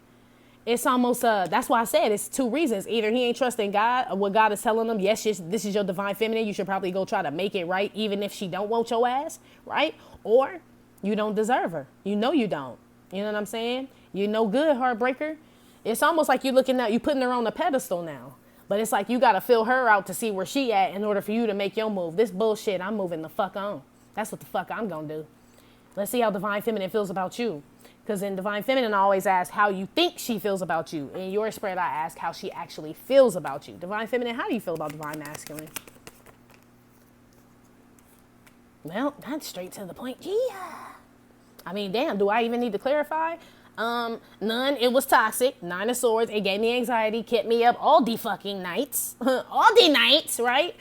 It's almost, that's why I said it's 2 reasons. Either he ain't trusting God or what God is telling him. Yes, this is your divine feminine. You should probably go try to make it right, even if she don't want your ass, right? Or you don't deserve her. You know you don't. You know what I'm saying? You're no good, heartbreaker. It's almost like you're looking at, you putting her on a pedestal now. But it's like you got to fill her out to see where she at in order for you to make your move. This bullshit, I'm moving the fuck on. That's what the fuck I'm going to do. Let's see how divine feminine feels about you. Because in divine feminine, I always ask how you think she feels about you. In your spread, I ask how she actually feels about you. Divine feminine, how do you feel about divine masculine? Well, that's straight to the point. Yeah. I mean, damn, do I even need to clarify? None. It was toxic. 9 of Swords. It gave me anxiety, kept me up all the fucking nights. All the nights, right?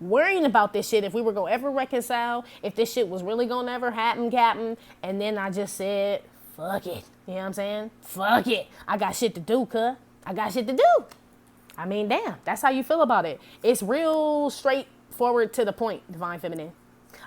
Worrying about this shit, if we were going to ever reconcile, if this shit was really going to ever happen, Captain. And then I just said, fuck it. You know what I'm saying? Fuck it. I got shit to do, cuh. I got shit to do. I mean, damn, that's how you feel about it. It's real straightforward to the point, divine feminine.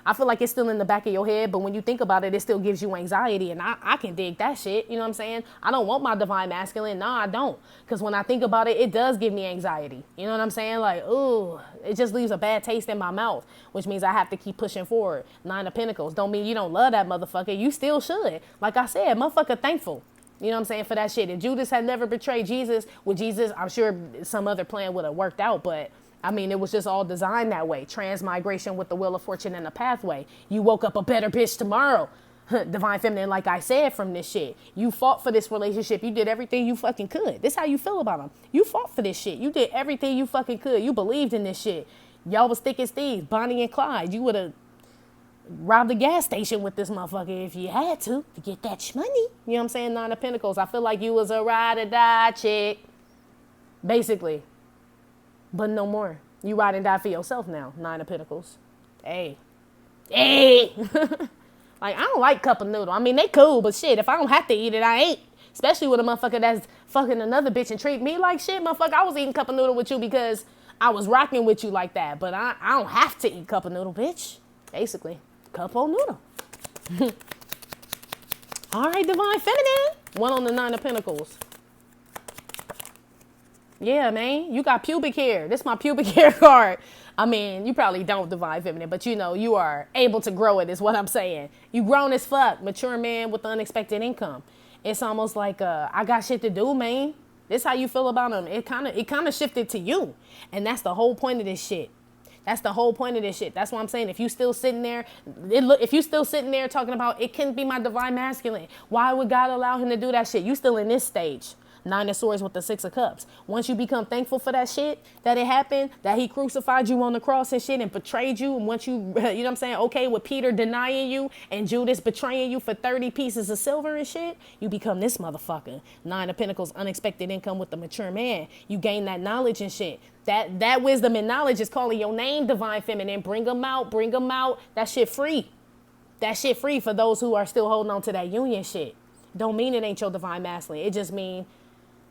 I feel like it's still in the back of your head, but when you think about it, it still gives you anxiety, and I can dig that shit. You know what I'm saying? I don't want my divine masculine. No, I don't. Because when I think about it, it does give me anxiety. You know what I'm saying? Like, ooh, it just leaves a bad taste in my mouth, which means I have to keep pushing forward. 9 of Pentacles. Don't mean you don't love that motherfucker. You still should. Like I said, motherfucker thankful. You know what I'm saying? For that shit. If Judas had never betrayed Jesus, with Jesus, I'm sure some other plan would have worked out, but I mean, it was just all designed that way. Transmigration with the wheel of fortune and a pathway. You woke up a better bitch tomorrow. Divine feminine, like I said, from this shit. You fought for this relationship. You did everything you fucking could. This how you feel about him. You fought for this shit. You did everything you fucking could. You believed in this shit. Y'all was thick as thieves. Bonnie and Clyde. You would have robbed a gas station with this motherfucker if you had to get that money. You know what I'm saying? 9 of Pentacles. I feel like you was a ride or die chick. Basically. But no more. You ride and die for yourself now. 9 of Pentacles. Hey. Hey. Like, I don't like cup of noodle. I mean, they cool, but shit, if I don't have to eat it, I ain't. Especially with a motherfucker that's fucking another bitch and treat me like shit. Motherfucker, I was eating cup of noodle with you because I was rocking with you like that. But I don't have to eat cup of noodle, bitch. Basically. Cup of noodle. All right, divine feminine. 1 on the 9 of Pentacles. Yeah, man, you got pubic hair. This is my pubic hair card. I mean, you probably don't, divine feminine, but you know, you are able to grow it is what I'm saying. You grown as fuck, mature man with unexpected income. It's almost like, I got shit to do, man. This how you feel about him. It kind of shifted to you. And that's the whole point of this shit. That's the whole point of this shit. That's what I'm saying. If you still sitting there, if you still sitting there talking about it couldn't be my divine masculine, why would God allow him to do that shit? You still in this stage. 9 of Swords with the 6 of Cups. Once you become thankful for that shit, that it happened, that he crucified you on the cross and shit and betrayed you, and once you, you know what I'm saying, okay with Peter denying you and Judas betraying you for 30 pieces of silver and shit, you become this motherfucker. 9 of Pentacles, unexpected income with the mature man. You gain that knowledge and shit. That wisdom and knowledge is calling your name, divine feminine. Bring them out, bring them out. That shit free. That shit free for those who are still holding on to that union shit. Don't mean it ain't your divine masculine. It just mean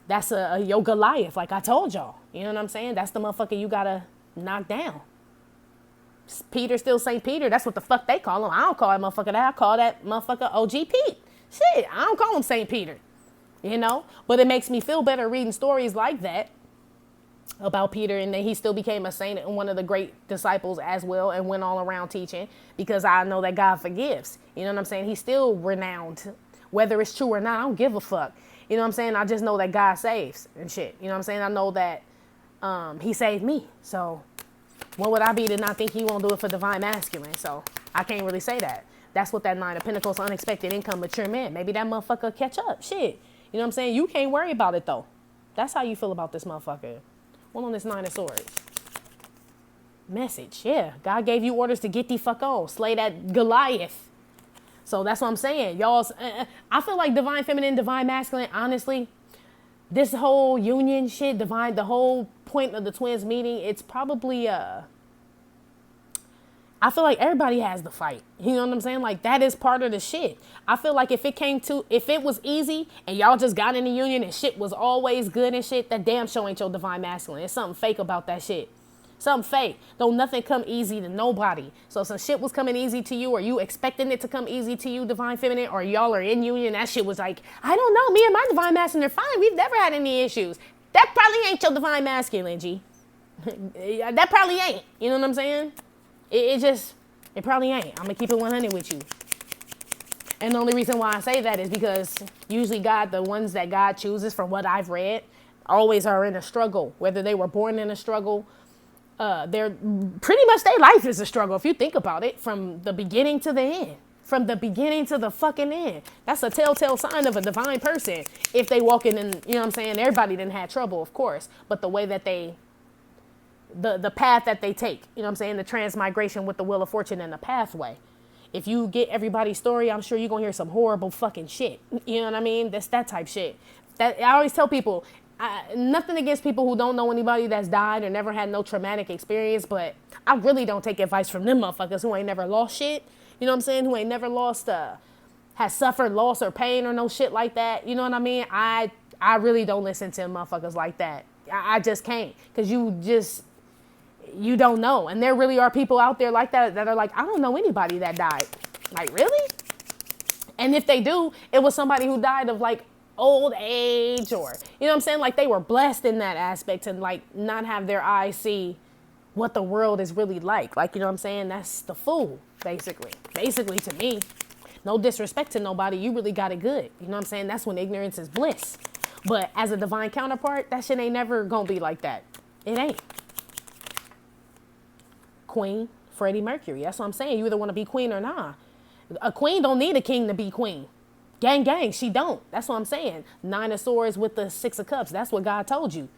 that's a your Goliath, like I told y'all. You know what I'm saying? That's the motherfucker you gotta knock down. Peter still St. Peter. That's what the fuck they call him. I don't call that motherfucker that. I call that motherfucker OG Pete. Shit, I don't call him St. Peter. You know? But it makes me feel better reading stories like that about Peter, and then he still became a saint and one of the great disciples as well and went all around teaching, because I know that God forgives. You know what I'm saying? He's still renowned. Whether it's true or not, I don't give a fuck. You know what I'm saying? I just know that God saves and shit. You know what I'm saying? I know that he saved me. So what would I be to not think he won't do it for divine masculine? So I can't really say that. That's what that 9 of Pentacles, unexpected income, mature man. Maybe that motherfucker catch up. Shit. You know what I'm saying? You can't worry about it though. That's how you feel about this motherfucker. One on this 9 of Swords. Message, yeah. God gave you orders to get the fuck on. Slay that Goliath. So that's what I'm saying. Y'all, I feel like divine feminine, divine masculine, honestly, this whole union shit, the whole point of the twins meeting, it's probably, I feel like everybody has the fight. You know what I'm saying? Like, that is part of the shit. I feel like if it was easy and y'all just got in the union and shit was always good and shit, that damn show ain't your divine masculine. There's something fake about that shit. Something fake. Don't nothing come easy to nobody. So some shit was coming easy to you, or you expecting it to come easy to you, divine feminine, or y'all are in union, that shit was like, I don't know, me and my divine masculine are fine. We've never had any issues. That probably ain't your divine masculine, G. That probably ain't. You know what I'm saying? It probably ain't. I'm gonna keep it 100 with you. And the only reason why I say that is because usually the ones that God chooses, from what I've read, always are in a struggle. Whether they were born in a struggle, they're pretty much, their life is a struggle if you think about it, from the beginning to the end. From the beginning to the fucking end. That's a telltale sign of a divine person. If they walk in, and you know what I'm saying, everybody didn't have trouble, of course, but the way that the path that they take, you know what I'm saying, the transmigration with the wheel of fortune and the pathway. If you get everybody's story, I'm sure you're gonna hear some horrible fucking shit. You know what I mean? That's that type shit. That I always tell people, nothing against people who don't know anybody that's died or never had no traumatic experience, but I really don't take advice from them motherfuckers who ain't never lost shit. You know what I'm saying? Who ain't never lost, has suffered loss or pain or no shit like that. You know what I mean? I really don't listen to motherfuckers like that. I just can't, because you don't know. And there really are people out there like that are like, I don't know anybody that died. Like, really? And if they do, it was somebody who died of like old age, or, you know what I'm saying? Like, they were blessed in that aspect and like not have their eyes see what the world is really like. Like, you know what I'm saying? That's the fool, basically. Basically, to me. No disrespect to nobody. You really got it good. You know what I'm saying? That's when ignorance is bliss. But as a divine counterpart, that shit ain't never gonna be like that. It ain't. Queen, Freddie Mercury. That's what I'm saying. You either want to be queen or not. A queen don't need a king to be queen. Gang, gang, she don't. That's what I'm saying. 9 of Swords with the 6 of Cups. That's what God told you.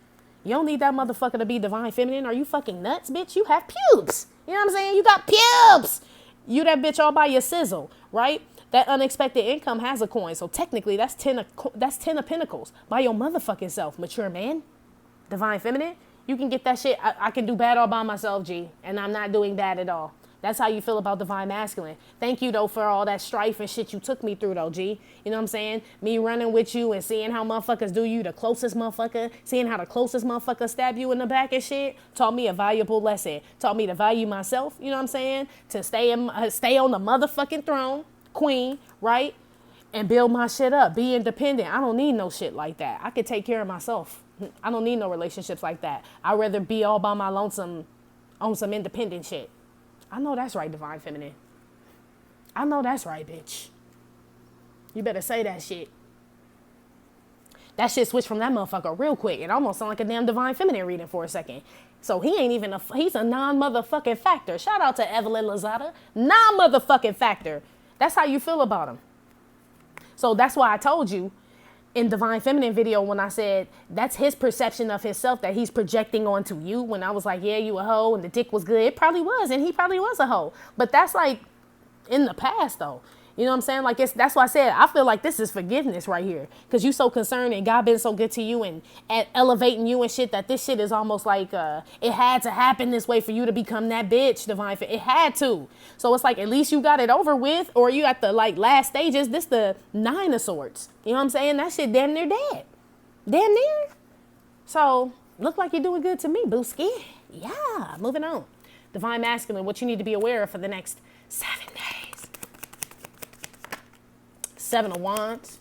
You don't need that motherfucker to be divine feminine. Are you fucking nuts, bitch? You have pubes. You know what I'm saying? You got pubes. You that bitch all by your sizzle, right? That unexpected income has a coin. So technically, that's 10 of Pentacles. By your motherfucking self, mature man. Divine feminine. You can get that shit. I can do bad all by myself, G. And I'm not doing bad at all. That's how you feel about divine masculine. Thank you, though, for all that strife and shit you took me through, though, G. You know what I'm saying? Me running with you and seeing how motherfuckers do you, the closest motherfucker, seeing how the closest motherfucker stab you in the back and shit, taught me a valuable lesson. Taught me to value myself, you know what I'm saying? To stay on the motherfucking throne, queen, right? And build my shit up. Be independent. I don't need no shit like that. I can take care of myself. I don't need no relationships like that. I'd rather be all by my lonesome on some independent shit. I know that's right, divine feminine. I know that's right, bitch. You better say that shit. That shit switched from that motherfucker real quick. It almost sounded like a damn divine feminine reading for a second. So he ain't even he's a non-motherfucking factor. Shout out to Evelyn Lozada. Non-motherfucking factor. That's how you feel about him. So that's why I told you in Divine Feminine video when I said that's his perception of himself that he's projecting onto you. When I was like, yeah, you a hoe and the dick was good. It probably was, and he probably was a hoe. But that's like in the past though. You know what I'm saying? Like that's why I said I feel like this is forgiveness right here. Because you so concerned and God been so good to you and elevating you and shit that this shit is almost like it had to happen this way for you to become that bitch, Divine. It had to. So it's like at least you got it over with, or you at the like last stages. This the 9 of Swords. You know what I'm saying? That shit damn near dead. Damn near. So look like you're doing good to me, Booski. Yeah, moving on. Divine Masculine, what you need to be aware of for the next 7 days. 7 of Wands,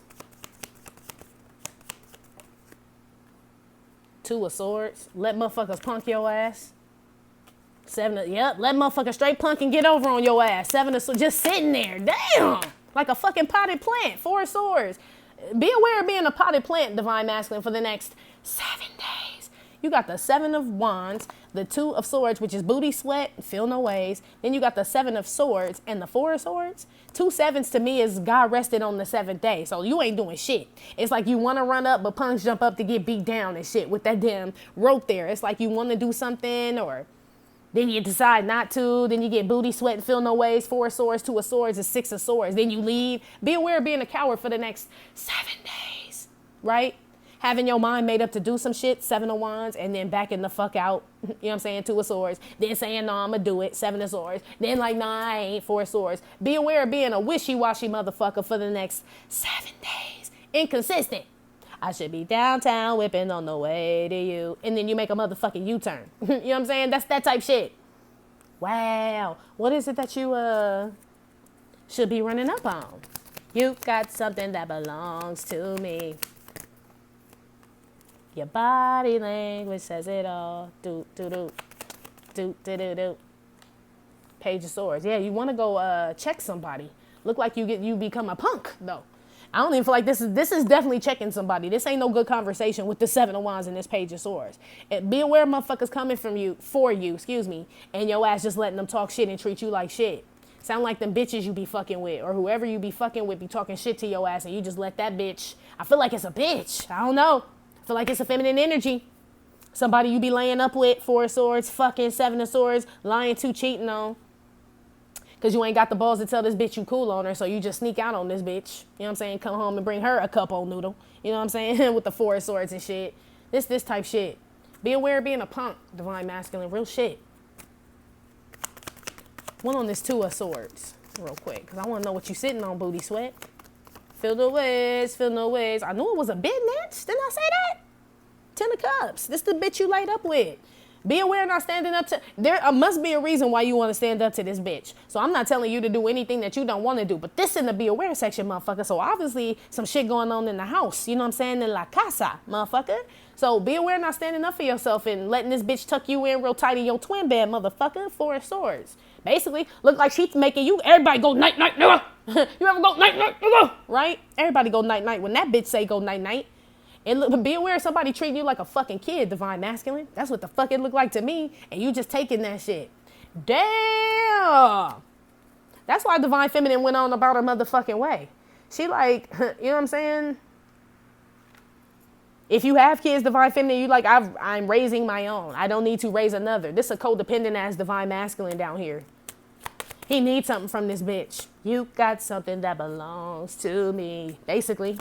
2 of Swords. Let motherfuckers punk your ass. 7 of, yep, let motherfuckers straight punk and get over on your ass. 7 of Swords, just sitting there, damn, like a fucking potted plant. 4 of Swords. Be aware of being a potted plant, Divine Masculine, for the next 7 days. You got the Seven of Wands, the Two of Swords, which is booty sweat, feel no ways. Then you got the Seven of Swords and the Four of Swords. 2 sevens to me is God rested on the 7th day. So you ain't doing shit. It's like you want to run up, but punks jump up to get beat down and shit with that damn rope there. It's like you want to do something, or then you decide not to. Then you get booty sweat and feel no ways. 4 of Swords, 2 of Swords, and 6 of Swords. Then you leave. Be aware of being a coward for the next 7 days, right? Having your mind made up to do some shit, 7 of Wands, and then backing the fuck out. You know what I'm saying? 2 of Swords. Then saying, no, I'm going to do it. 7 of Swords. Then like, nah, I ain't. 4 of Swords. Be aware of being a wishy-washy motherfucker for the next 7 days. Inconsistent. I should be downtown whipping on the way to you. And then you make a motherfucking U-turn. You know what I'm saying? That's that type shit. Wow. What is it that you should be running up on? You got something that belongs to me. Your body language says it all. Do, do, do. Do, do, do, do. Page of Swords. Yeah, you want to go check somebody. Look like you become a punk, though. I don't even feel like this is definitely checking somebody. This ain't no good conversation with the 7 of Wands and this Page of Swords. And be aware motherfuckers coming for you, and your ass just letting them talk shit and treat you like shit. Sound like them bitches you be fucking with, or whoever you be fucking with be talking shit to your ass, and you just let that bitch. I feel like it's a bitch. I don't know. Feel like it's a feminine energy. Somebody you be laying up with, 4 of Swords, fucking 7 of Swords, lying to, cheating on. Because you ain't got the balls to tell this bitch you cool on her, so you just sneak out on this bitch. You know what I'm saying? Come home and bring her a cup of noodle. You know what I'm saying? With the 4 of Swords and shit. This type shit. Be aware of being a punk, divine masculine, real shit. One on this 2 of Swords, real quick, because I want to know what you sitting on, booty sweat. Feel no ways, feel no ways. I knew it was a bit bitch. Didn't I say that? 10 of Cups. This the bitch you laid up with. Be aware not standing up to. There must be a reason why you want to stand up to this bitch. So I'm not telling you to do anything that you don't want to do. But this in the be aware section, motherfucker. So obviously some shit going on in the house. You know what I'm saying? In la casa, motherfucker. So be aware not standing up for yourself and letting this bitch tuck you in real tight in your twin bed, motherfucker. 4 of Swords. Basically, look like she's making you. Everybody go night night, nigga. You ever go night night, nigga? Right? Everybody go night night when that bitch say go night night. And look, be aware of somebody treating you like a fucking kid, divine masculine. That's what the fuck it looked like to me. And you just taking that shit. Damn. That's why divine feminine went on about her motherfucking way. She like, you know what I'm saying? If you have kids, divine feminine, you like, I'm raising my own. I don't need to raise another. This is a codependent ass divine masculine down here. He needs something from this bitch. You got something that belongs to me. Basically.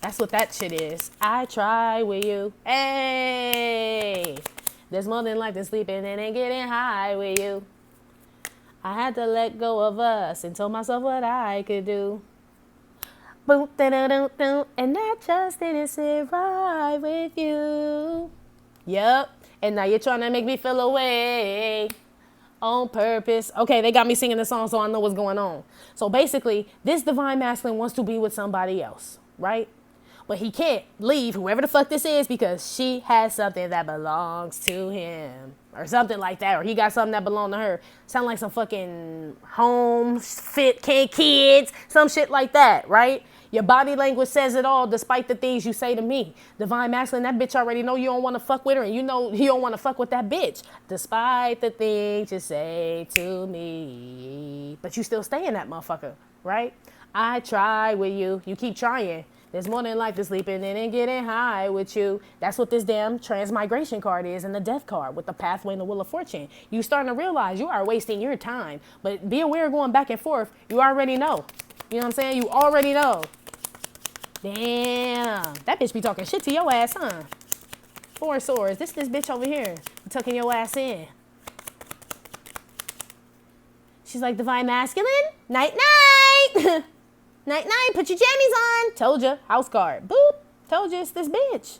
That's what that shit is. I try with you. Hey, there's more than life than sleeping in and getting high with you. I had to let go of us and told myself what I could do. Boom, da-da-da-da, and that just didn't sit right with you. Yup. And now you're trying to make me feel away on purpose. Okay, they got me singing the song, so I know what's going on. So basically, this divine masculine wants to be with somebody else, right? But he can't leave whoever the fuck this is because she has something that belongs to him. Or something like that. Or he got something that belonged to her. Sound like some fucking home, fit, kids. Some shit like that, right? Your body language says it all despite the things you say to me. Divine masculine, that bitch already know you don't want to fuck with her. And you know you don't want to fuck with that bitch. Despite the things you say to me. But you still stay in that motherfucker, right? I try with you. You keep trying. There's more than life to sleeping in and getting high with you. That's what this damn transmigration card is and the death card with the pathway and the wheel of fortune. You starting to realize you are wasting your time. But be aware of going back and forth. You already know. You know what I'm saying? You already know. Damn. That bitch be talking shit to your ass, huh? 4 of Swords. This bitch over here. Tucking your ass in. She's like, divine masculine? Night night. Night night, put your jammies on. Told you, house card. Boop. Told you it's this bitch.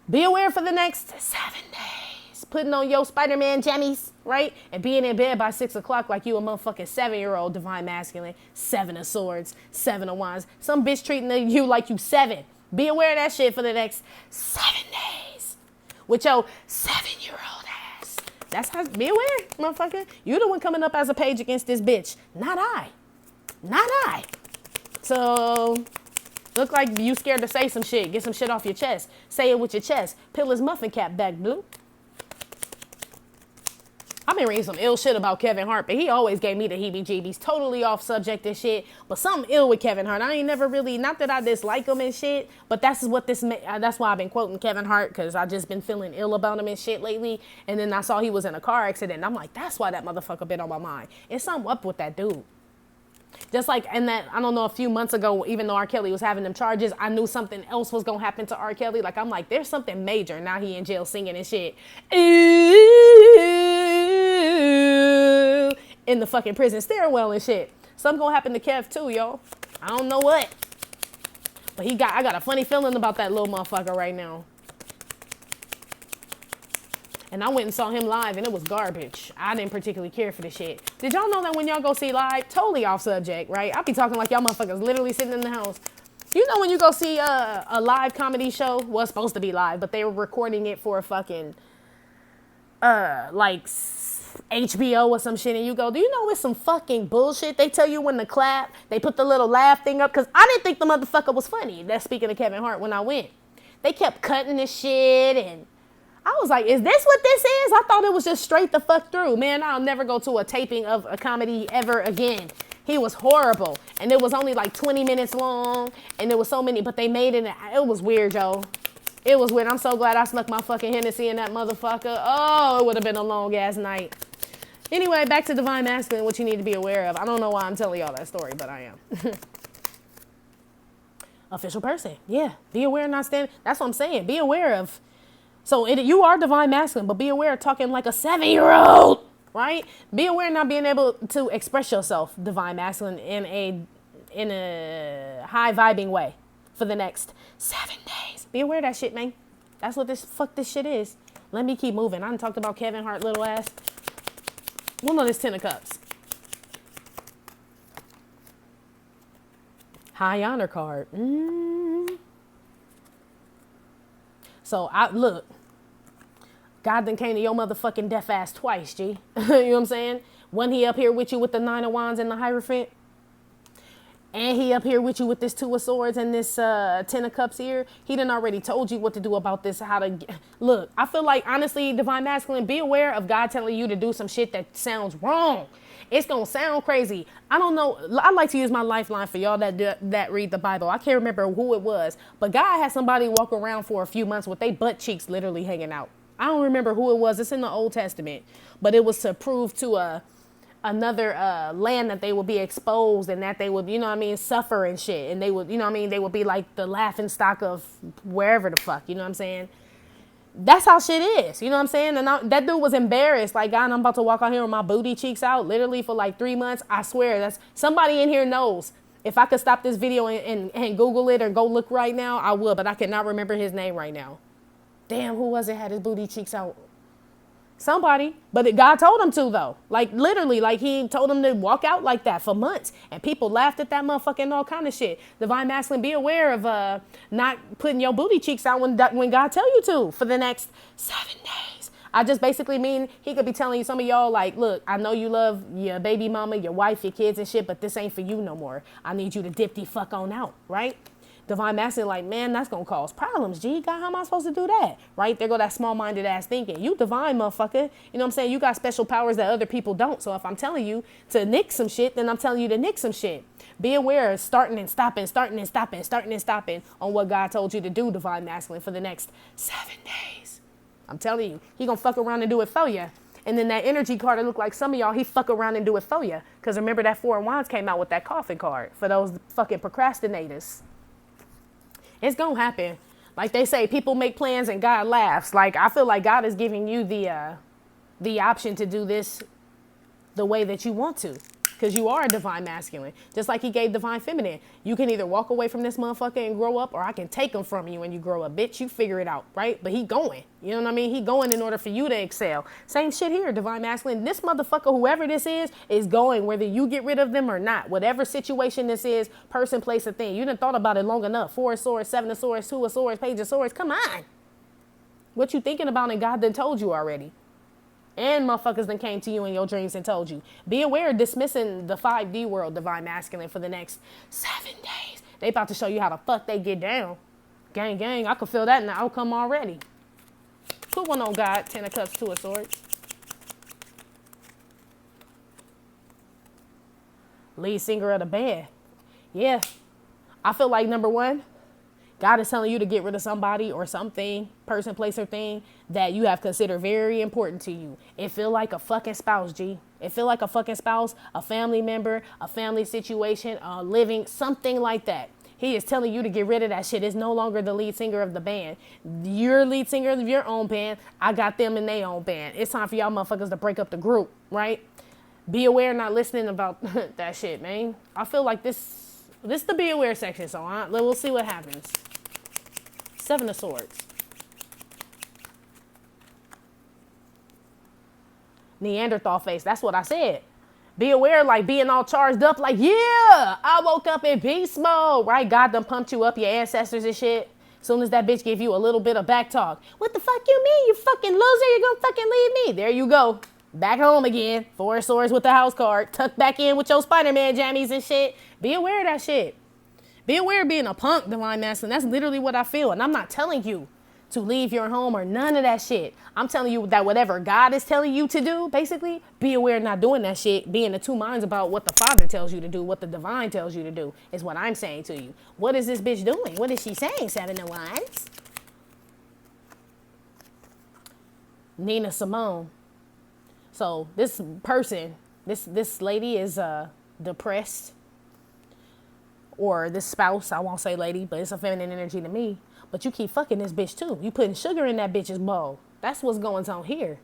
Be aware for the next 7 days. Putting on your Spider-Man jammies, right? And being in bed by 6 o'clock like you a motherfucking 7-year-old divine masculine. 7 of Swords, 7 of Wands. Some bitch treating you like you 7. Be aware of that shit for the next 7 days. With your 7-year-old ass. That's how, be aware, motherfucker. You the one coming up as a page against this bitch. Not I. Not I. So, Look like you scared to say some shit. Get some shit off your chest. Say it with your chest. Peel his muffin cap back, blue. I've been reading some ill shit about Kevin Hart, but he always gave me the heebie-jeebies. Totally off subject and shit, but something ill with Kevin Hart. I ain't never really, not that I dislike him and shit, but that's why I've been quoting Kevin Hart, because I just been feeling ill about him and shit lately. And then I saw he was in a car accident, and I'm like, that's why that motherfucker been on my mind. It's something up with that dude. Just like, and that, I don't know, a few months ago, even though R. Kelly was having them charges, I knew something else was going to happen to R. Kelly. Like, I'm like, there's something major. Now he in jail singing and shit. In the fucking prison stairwell and shit. Something going to happen to Kev too, y'all. I don't know what. But I got a funny feeling about that little motherfucker right now. And I went and saw him live, and it was garbage. I didn't particularly care for the shit. Did y'all know that when y'all go see live, totally off subject, right? I be talking like y'all motherfuckers literally sitting in the house. You know when you go see a live comedy show? Well, it's supposed to be live, but they were recording it for a fucking, like, HBO or some shit, and you go, do you know it's some fucking bullshit? They tell you when to clap. They put the little laugh thing up, because I didn't think the motherfucker was funny. That's speaking of Kevin Hart when I went. They kept cutting this shit, and I was like, is this what this is? I thought it was just straight the fuck through. Man, I'll never go to a taping of a comedy ever again. He was horrible. And it was only like 20 minutes long. And there was so many, but they made it. It was weird, yo. It was weird. I'm so glad I snuck my fucking Hennessy in that motherfucker. Oh, it would have been a long ass night. Anyway, back to Divine Masculine, what you need to be aware of. I don't know why I'm telling y'all that story, but I am. Official person. Yeah. Be aware, not stand. That's what I'm saying. Be aware of. So you are Divine Masculine, but be aware of talking like a 7-year-old, right? Be aware of not being able to express yourself, Divine Masculine, in a high vibing way for the next 7 days. Be aware of that shit, man. That's what this shit is. Let me keep moving. I done talked about Kevin Hart, little ass. Well, no, this 10 of Cups. High honor card. So, look, God done came to your motherfucking deaf ass twice, G. You know what I'm saying? Wasn't he up here with you with the 9 of Wands and the Hierophant? And he up here with you with this 2 of Swords and this 10 of Cups here. He done already told you what to do about this, look, I feel like, honestly, Divine Masculine, be aware of God telling you to do some shit that sounds wrong. It's going to sound crazy. I don't know. I like to use my lifeline for y'all that read the Bible. I can't remember who it was, but God had somebody walk around for a few months with their butt cheeks literally hanging out. I don't remember who it was. It's in the Old Testament, but it was to prove to another land that they would be exposed and that they would, you know what I mean, suffer and shit. And they would, you know what I mean, they would be like the laughing stock of wherever the fuck, you know what I'm saying? That's how shit is. You know what I'm saying? And that dude was embarrassed. Like, God, I'm about to walk out here with my booty cheeks out literally for like 3 months. I swear, that's somebody in here knows. If I could stop this video and Google it or go look right now, I would. But I cannot remember his name right now. Damn, who was it had his booty cheeks out? Somebody. But God told him to, though. Like, literally, like, he told him to walk out like that for months. And people laughed at that motherfucker and all kind of shit. Divine Masculine, be aware of not putting your booty cheeks out when God tell you to for the next 7 days. I just basically mean he could be telling you, some of y'all, like, look, I know you love your baby mama, your wife, your kids and shit, but this ain't for you no more. I need you to dip the fuck on out, right? Divine Masculine, like, man, that's going to cause problems. Gee, God, how am I supposed to do that? Right? There go that small-minded ass thinking. You divine, motherfucker. You know what I'm saying? You got special powers that other people don't. So if I'm telling you to nick some shit, then I'm telling you to nick some shit. Be aware of starting and stopping on what God told you to do, Divine Masculine, for the next 7 days. I'm telling you, he going to fuck around and do it for you. And then that energy card, it look like some of y'all, he fuck around and do it for you. Because remember that 4 of Wands came out with that coffin card for those fucking procrastinators. It's going to happen. Like they say, people make plans and God laughs. Like, I feel like God is giving you the option to do this the way that you want to. Because you are a Divine Masculine. Just like he gave Divine Feminine. You can either walk away from this motherfucker and grow up, or I can take him from you and you grow up. Bitch, you figure it out, right? But he going. You know what I mean? He going in order for you to excel. Same shit here, Divine Masculine. This motherfucker, whoever this is going, whether you get rid of them or not. Whatever situation this is, person, place, or thing. You done thought about it long enough. 4 of Swords, 7 of Swords, 2 of Swords, Page of Swords. Come on. What you thinking about and God done told you already. And motherfuckers then came to you in your dreams and told you. Be aware of dismissing the 5D world, divine masculine, for the next 7 days. They about to show you how the fuck they get down. Gang, gang. I could feel that in the outcome already. Put one on God. 10 of Cups, 2 of Swords. Lead singer of the band. Yeah. I feel like, number one, God is telling you to get rid of somebody or something, person, place, or thing that you have considered very important to you. It feel like a fucking spouse, G. It feel like a fucking spouse, a family member, a family situation, a living, something like that. He is telling you to get rid of that shit. It's no longer the lead singer of the band. You're lead singer of your own band. I got them in their own band. It's time for y'all motherfuckers to break up the group, right? Be aware, not listening about that shit, man. I feel like this is the be aware section, so we'll see what happens. 7 of Swords. Neanderthal face. That's what I said. Be aware, like being all charged up, like, yeah, I woke up in beast mode, right? God done pumped you up, your ancestors and shit. Soon as that bitch give you a little bit of back talk. What the fuck you mean, you fucking loser? You gonna fucking leave me? There you go. Back home again. 4 of Swords with the house card. Tucked back in with your Spider-Man jammies and shit. Be aware of that shit. Be aware of being a punk, divine masculine. That's literally what I feel. And I'm not telling you to leave your home or none of that shit. I'm telling you that whatever God is telling you to do, basically, be aware of not doing that shit. Be in the two minds about what the Father tells you to do, what the divine tells you to do, is what I'm saying to you. What is this bitch doing? What is she saying, 7 of Wands? Nina Simone. So this person, this lady is depressed. Or this spouse, I won't say lady, but it's a feminine energy to me. But you keep fucking this bitch too. You putting sugar in that bitch's bowl. That's what's going on here.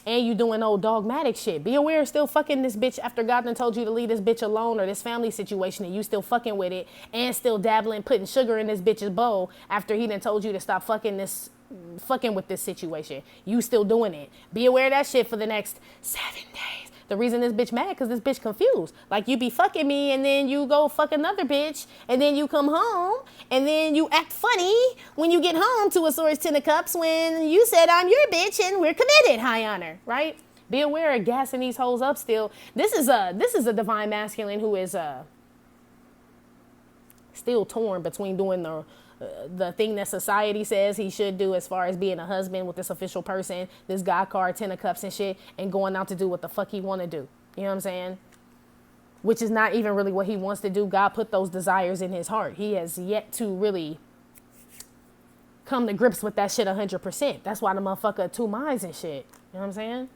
And you doing old dogmatic shit. Be aware of still fucking this bitch after God done told you to leave this bitch alone or this family situation and you still fucking with it and still dabbling, putting sugar in this bitch's bowl after he done told you to stop fucking with this situation. You still doing it. Be aware of that shit for the next 7 days. The reason this bitch mad, because this bitch confused. Like, you be fucking me, and then you go fuck another bitch, and then you come home, and then you act funny when you get home to a Swords, 10 of Cups, when you said I'm your bitch, and we're committed, high honor, right? Be aware of gassing these hoes up still. This is a divine masculine who is still torn between doing the thing that society says he should do as far as being a husband with this official person, this God card, 10 of Cups and shit, and going out to do what the fuck he want to do. You know what I'm saying? Which is not even really what he wants to do. God put those desires in his heart. He has yet to really come to grips with that shit 100%. That's why the motherfucker 2 minds and shit. You know what I'm saying?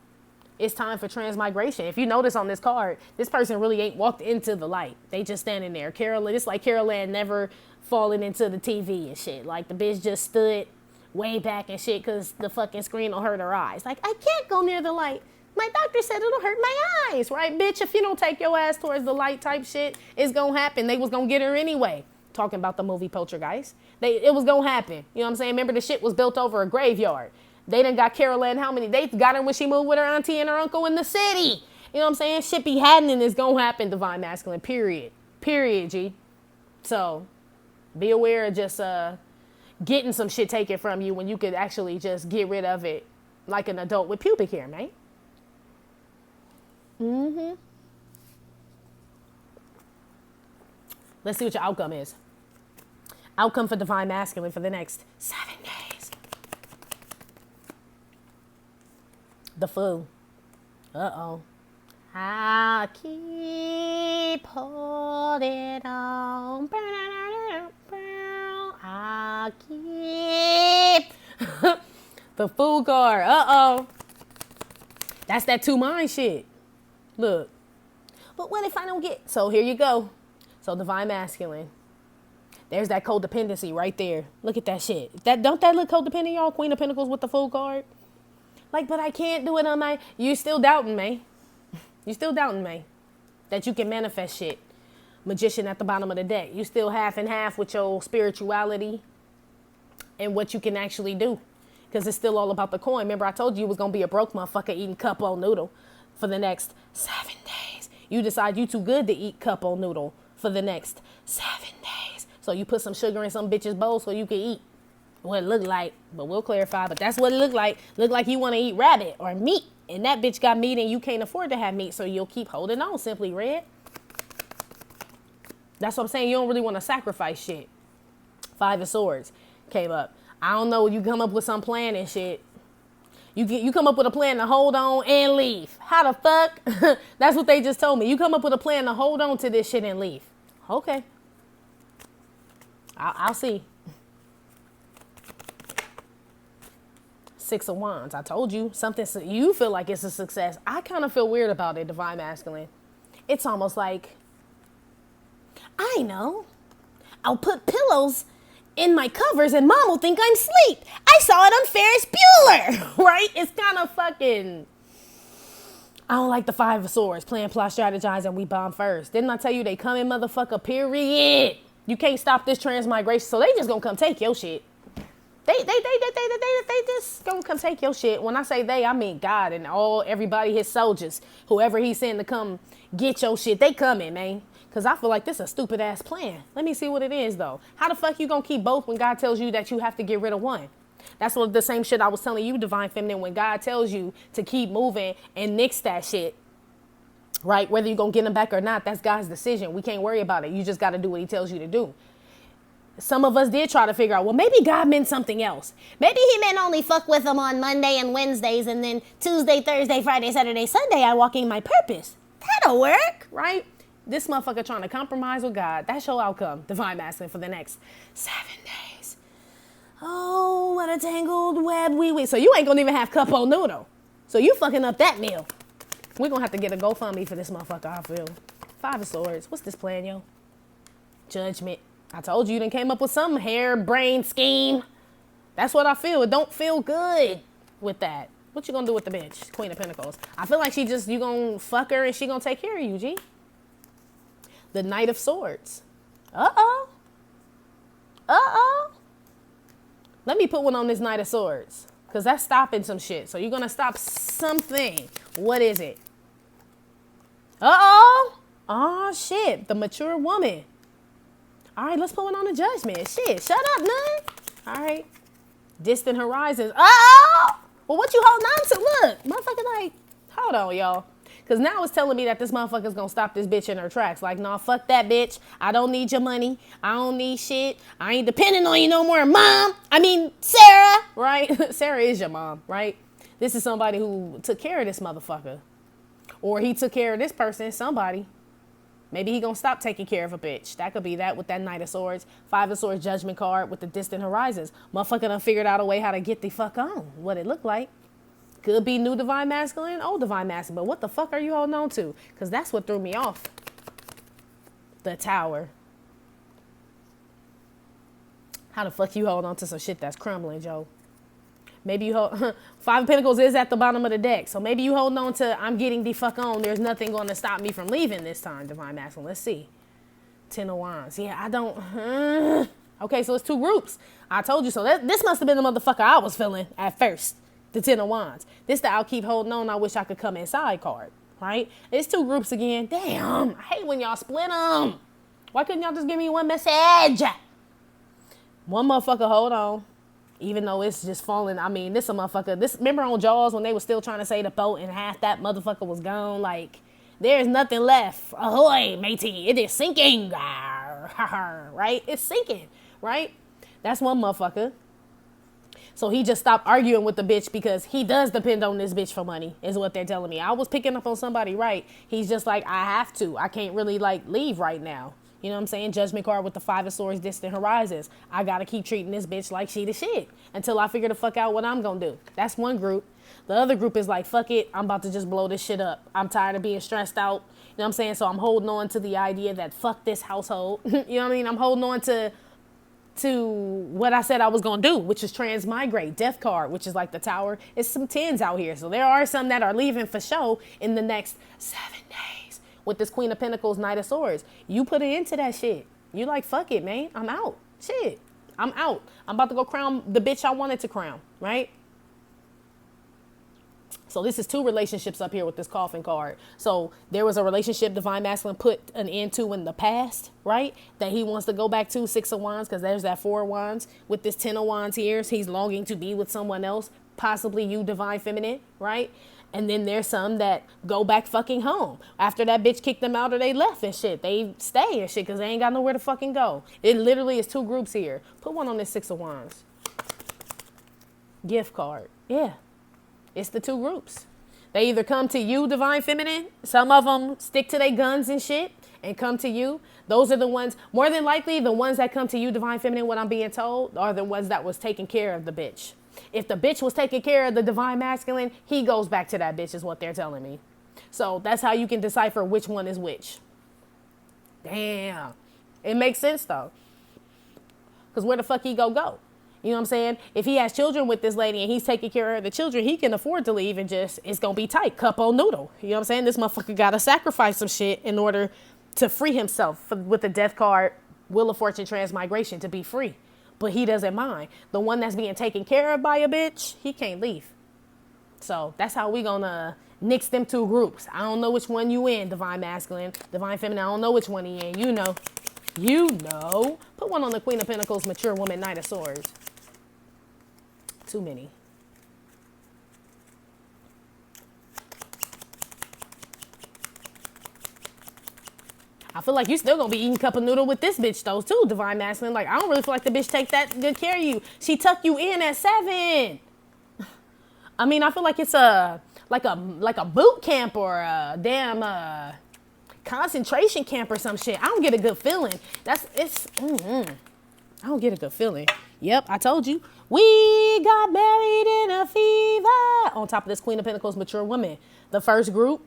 It's time for transmigration. If you notice on this card, this person really ain't walked into the light. They just standing there. It's like Carol Ann never falling into the TV and shit. Like, the bitch just stood way back and shit because the fucking screen will hurt her eyes. Like, I can't go near the light. My doctor said it'll hurt my eyes, right, bitch? If you don't take your ass towards the light type shit, it's gonna happen. They was gonna get her anyway. Talking about the movie Poltergeist. It was gonna happen. You know what I'm saying? Remember, the shit was built over a graveyard. They done got Carol Ann how many? They got her when she moved with her auntie and her uncle in the city. You know what I'm saying? Shit be happening, it's gonna happen, divine masculine, period. Period, G. So, be aware of just getting some shit taken from you when you could actually just get rid of it like an adult with pubic hair, man. Let's see what your outcome is. Outcome for divine masculine for the next 7 days. The Fool. Uh-oh. I keep holding on. I keep. The Fool card. Uh-oh. That's that 2 mind shit. Look. But what if I don't get... So here you go. So divine masculine. There's that codependency right there. Look at that shit. Don't that look codependent, y'all? Queen of Pentacles with the Fool card. Like, but I can't do it on my... You still doubting me. You still doubting me. That you can manifest shit. Magician at the bottom of the deck. You still half and half with your spirituality and what you can actually do. Because it's still all about the coin. Remember, I told you was going to be a broke motherfucker eating cup-o noodle for the next 7 days. You decide you too good to eat cup-o noodle for the next 7 days. So you put some sugar in some bitch's bowl so you can eat what it look like. But we'll clarify. But that's what it look like. Look like you want to eat rabbit or meat. And that bitch got meat and you can't afford to have meat, so you'll keep holding on, Simply Red. That's what I'm saying. You don't really want to sacrifice shit. Five of Swords came up. I don't know. You come up with some plan and shit. You come up with a plan to hold on and leave. How the fuck? That's what they just told me. You come up with a plan to hold on to this shit and leave. Okay. I'll see. Six of Wands. I told you something. You feel like it's a success. I kind of feel weird about it, Divine Masculine. It's almost like, I know. I'll put pillows in my covers and mom will think I'm asleep. I saw it on Ferris Bueller, right? It's kind of fucking, I don't like the Five of Swords. Plan, plot, strategize, and we bomb first. Didn't I tell you they coming, motherfucker, period? You can't stop this transmigration, so they just gonna come take your shit. They just gonna come take your shit. When I say they, I mean God and everybody, his soldiers, whoever he's sending to come get your shit, they coming, man. Because I feel like this is a stupid ass plan. Let me see what it is, though. How the fuck you gonna keep both when God tells you that you have to get rid of one? That's what the same shit I was telling you, Divine Feminine, when God tells you to keep moving and nix that shit, right? Whether you're gonna get them back or not, that's God's decision. We can't worry about it. You just got to do what he tells you to do. Some of us did try to figure out, well, maybe God meant something else. Maybe he meant only fuck with them on Monday and Wednesdays, and then Tuesday, Thursday, Friday, Saturday, Sunday, I walk in my purpose. That'll work, right? This motherfucker trying to compromise with God. That's your outcome, Divine Masculine, for the next 7 days. Oh, what a tangled web we. So you ain't gonna even have cup o' noodle. So you fucking up that meal. We're gonna have to get a GoFundMe for this motherfucker, I feel. Five of Swords. What's this plan, yo? Judgment. I told you done came up with some hair-brained scheme. That's what I feel. It don't feel good with that. What you gonna do with the bitch? Queen of Pentacles. I feel like you gonna fuck her and she gonna take care of you, G. The Knight of Swords. Uh-oh. Uh-oh. Let me put one on this Knight of Swords. Because that's stopping some shit. So you're going to stop something. What is it? Uh-oh. Oh, shit. The mature woman. All right, let's put one on the Judgment. Shit, shut up, Nun. All right. Distant Horizons. Uh-oh. Well, what you holding on to? Look, motherfucker, like, hold on, y'all. Because now it's telling me that this motherfucker's going to stop this bitch in her tracks. Like, nah, fuck that bitch. I don't need your money. I don't need shit. I ain't depending on you no more, Mom. I mean, Sarah, right? Sarah is your mom, right? This is somebody who took care of this motherfucker. Or he took care of this person, somebody. Maybe he going to stop taking care of a bitch. That could be that with that Knight of Swords. Five of Swords Judgment card with the Distant Horizons. Motherfucker done figured out a way how to get the fuck on. What it look like. Could be new Divine Masculine, old Divine Masculine. But what the fuck are you holding on to? Because that's what threw me off. The Tower. How the fuck you hold on to some shit that's crumbling, Joe? Maybe you hold... Five of Pentacles is at the bottom of the deck. So maybe you holding on to, I'm getting the fuck on. There's nothing going to stop me from leaving this time, Divine Masculine. Let's see. Ten of Wands. Yeah, I don't... Okay, so it's two groups. I told you so. This must have been the motherfucker I was feeling at first. The Ten of Wands. This the I'll keep holding on. I wish I could come inside card, right? It's two groups again. Damn, I hate when y'all split them. Why couldn't y'all just give me one message? One motherfucker hold on, even though it's just falling. I mean, this a motherfucker. This remember on Jaws when they were still trying to say the boat and half that motherfucker was gone. Like there's nothing left. Ahoy, matey! It is sinking. Right? It's sinking. Right? That's one motherfucker. So he just stopped arguing with the bitch because he does depend on this bitch for money, is what they're telling me. I was picking up on somebody right. He's just like, I have to. I can't really, like, leave right now. You know what I'm saying? Judgment card with the Five of Swords, Distant Horizons. I got to keep treating this bitch like she the shit until I figure the fuck out what I'm going to do. That's one group. The other group is like, fuck it. I'm about to just blow this shit up. I'm tired of being stressed out. You know what I'm saying? So I'm holding on to the idea that fuck this household. You know what I mean? I'm holding on to what I said I was going to do, which is transmigrate. Death card, which is like the Tower. It's some tens out here. So there are some that are leaving for show in the next 7 days with this Queen of Pentacles, Knight of Swords. You put it into that shit. You like, fuck it, man. I'm out. Shit. I'm out. I'm about to go crown the bitch I wanted to crown, right? So this is two relationships up here with this coffin card. So there was a relationship Divine Masculine put an end to in the past, right? That he wants to go back to, Six of Wands, because there's that Four of Wands. With this Ten of Wands here, so he's longing to be with someone else, possibly you, Divine Feminine, right? And then there's some that go back fucking home. After that bitch kicked them out or they left and shit. They stay and shit because they ain't got nowhere to fucking go. It literally is two groups here. Put one on this Six of Wands. Gift card. Yeah. It's the two groups. They either come to you, Divine Feminine. Some of them stick to their guns and shit and come to you. Those are the ones, more than likely, the ones that come to you, Divine Feminine, what I'm being told, are the ones that was taking care of the bitch. If the bitch was taking care of the Divine Masculine, he goes back to that bitch is what they're telling me. So that's how you can decipher which one is which. Damn. It makes sense, though. Because where the fuck he go? You know what I'm saying? If he has children with this lady and he's taking care of the children, he can afford to leave and just, it's going to be tight. Cup o' noodle. You know what I'm saying? This motherfucker got to sacrifice some shit in order to free himself with the death card, Wheel of Fortune transmigration, to be free. But he doesn't mind. The one that's being taken care of by a bitch, he can't leave. So that's how we gonna nix them two groups. I don't know which one you in, Divine Masculine. Divine Feminine, I don't know which one he in. You know. You know. Put one on the Queen of Pentacles, Mature Woman, Knight of Swords. Too many. I feel like you still gonna be eating cup of noodle with this bitch though too, Divine Masculine. Like, I don't really feel like the bitch take that good care of you. She tucked you in at 7. I mean, I feel like it's like a boot camp or a damn concentration camp or some shit. I don't get a good feeling. I don't get a good feeling. Yep, I told you. We got married in a fever. On top of this Queen of Pentacles, Mature Woman. The first group,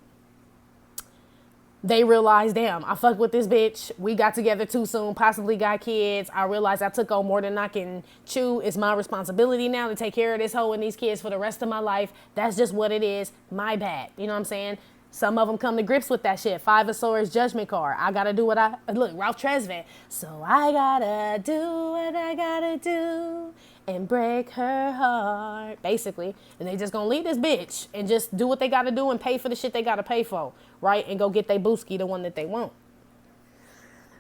they realized, damn, I fucked with this bitch. We got together too soon, possibly got kids. I realized I took on more than I can chew. It's my responsibility now to take care of this hoe and these kids for the rest of my life. That's just what it is. My bad. You know what I'm saying? Some of them come to grips with that shit. 5 of Swords, Judgment card. I gotta do what look, Ralph Tresvant. So I gotta do what I gotta do and break her heart, basically. And they just gonna leave this bitch and just do what they gotta do and pay for the shit they gotta pay for, right? And go get they booski, the one that they want.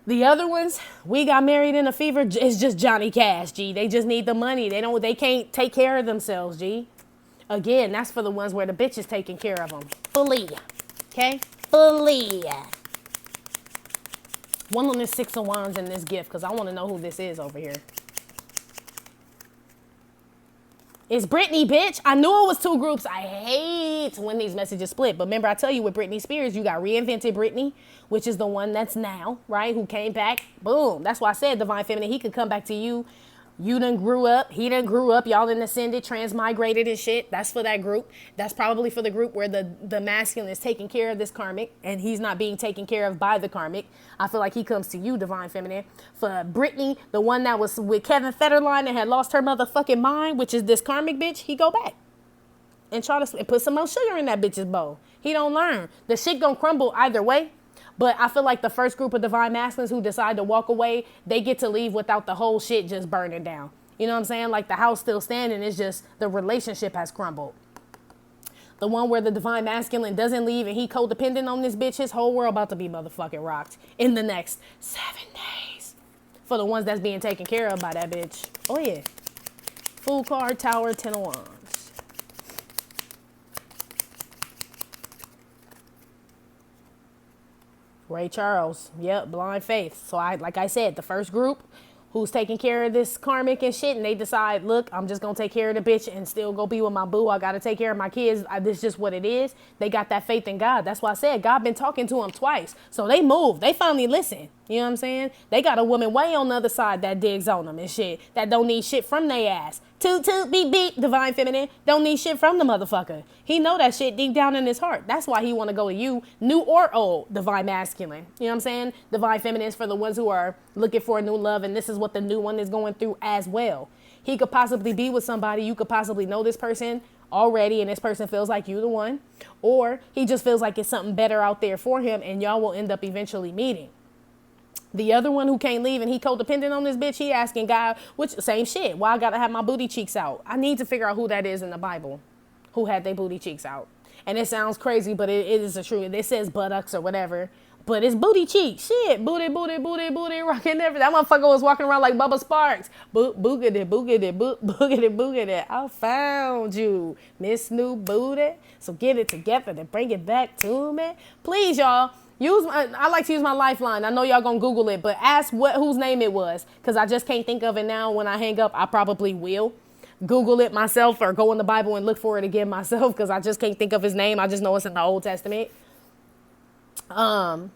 The other ones, we got married in a fever. It's just Johnny Cash, G. They just need the money. They can't take care of themselves, G. Again, that's for the ones where the bitch is taking care of them. Fully. Okay? Fully. One on this Six of Wands and this gift, because I want to know who this is over here. It's Britney, bitch. I knew it was two groups. I hate when these messages split. But remember, I tell you with Britney Spears, you got Reinvented Britney, which is the one that's now, right? Who came back. Boom. That's why I said Divine Feminine. He could come back to you. You done grew up. He done grew up. Y'all done ascended, transmigrated and shit. That's for that group. That's probably for the group where the masculine is taking care of this karmic and he's not being taken care of by the karmic. I feel like he comes to you, Divine Feminine. For Britney, the one that was with Kevin Federline and had lost her motherfucking mind, which is this karmic bitch, he go back and try to put some more sugar in that bitch's bowl. He don't learn. The shit gonna crumble either way. But I feel like the first group of Divine Masculines who decide to walk away, they get to leave without the whole shit just burning down. You know what I'm saying? Like the house still standing. It's just the relationship has crumbled. The one where the Divine Masculine doesn't leave and he codependent on this bitch, his whole world about to be motherfucking rocked in the next 7 days. For the ones that's being taken care of by that bitch. Oh yeah. Fool card, Tower, 10 of Wands. Ray Charles. Yep, blind faith. So like I said, the first group who's taking care of this karmic and shit, and they decide, look, I'm just gonna take care of the bitch and still go be with my boo. I gotta take care of my kids. This is just what it is. They got that faith in God. That's why I said God been talking to them twice. So they moved. They finally listen. You know what I'm saying? They got a woman way on the other side that digs on them and shit. That don't need shit from they ass. Toot toot beep beep, Divine Feminine. Don't need shit from the motherfucker. He know that shit deep down in his heart. That's why he want to go to you, new or old, Divine Masculine. You know what I'm saying? Divine Feminine is for the ones who are looking for a new love, and this is what the new one is going through as well. He could possibly be with somebody. You could possibly know this person already, and this person feels like you the one. Or he just feels like it's something better out there for him, and y'all will end up eventually meeting. The other one who can't leave and he codependent on this bitch, he asking God, which same shit. Why I gotta have my booty cheeks out? I need to figure out who that is in the Bible, who had their booty cheeks out. And it sounds crazy, but it is the truth. It says buttocks or whatever. But it's booty cheek. Shit. Booty, booty, booty, booty, rocking everything. That motherfucker was walking around like Bubba Sparks. Boogity, boogity, boogity, boogity. I found you, Miss New Booty. So get it together to bring it back to me. Please, y'all. I like to use my lifeline. I know y'all gonna Google it, but ask whose name it was, because I just can't think of it now. When I hang up, I probably will Google it myself or go in the Bible and look for it again myself, because I just can't think of his name. I just know it's in the Old Testament. And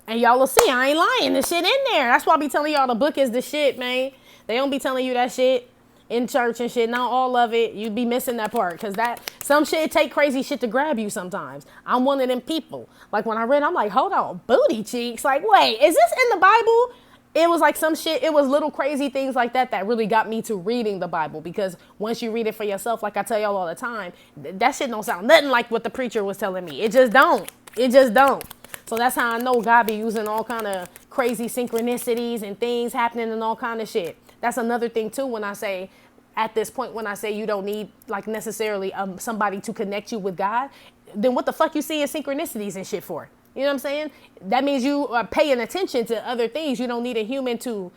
y'all will see, I ain't lying. The shit in there. That's why I be telling y'all the book is the shit, man. They don't be telling you that shit in church and shit. Not all of it. You be missing that part, because some shit take crazy shit to grab you sometimes. I'm one of them people. Like when I read, I'm like, hold on, booty cheeks. Like, wait, is this in the Bible? It was like some shit. It was little crazy things like that really got me to reading the Bible, because once you read it for yourself, like I tell y'all all the time, that shit don't sound nothing like what the preacher was telling me. It just don't. It just don't. So that's how I know God be using all kind of crazy synchronicities and things happening and all kind of shit. That's another thing too, when I say, at this point, when I say you don't need like necessarily somebody to connect you with God, then what the fuck you see in synchronicities and shit for? You know what I'm saying? That means you are paying attention to other things. You don't need a human to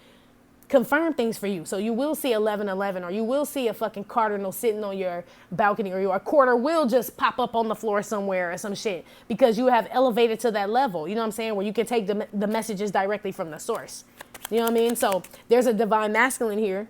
confirm things for you. So you will see 1111, or you will see a fucking cardinal sitting on your balcony, or your quarter will just pop up on the floor somewhere or some shit, because you have elevated to that level. You know what I'm saying? Where you can take the messages directly from the source. You know what I mean? So there's a divine masculine here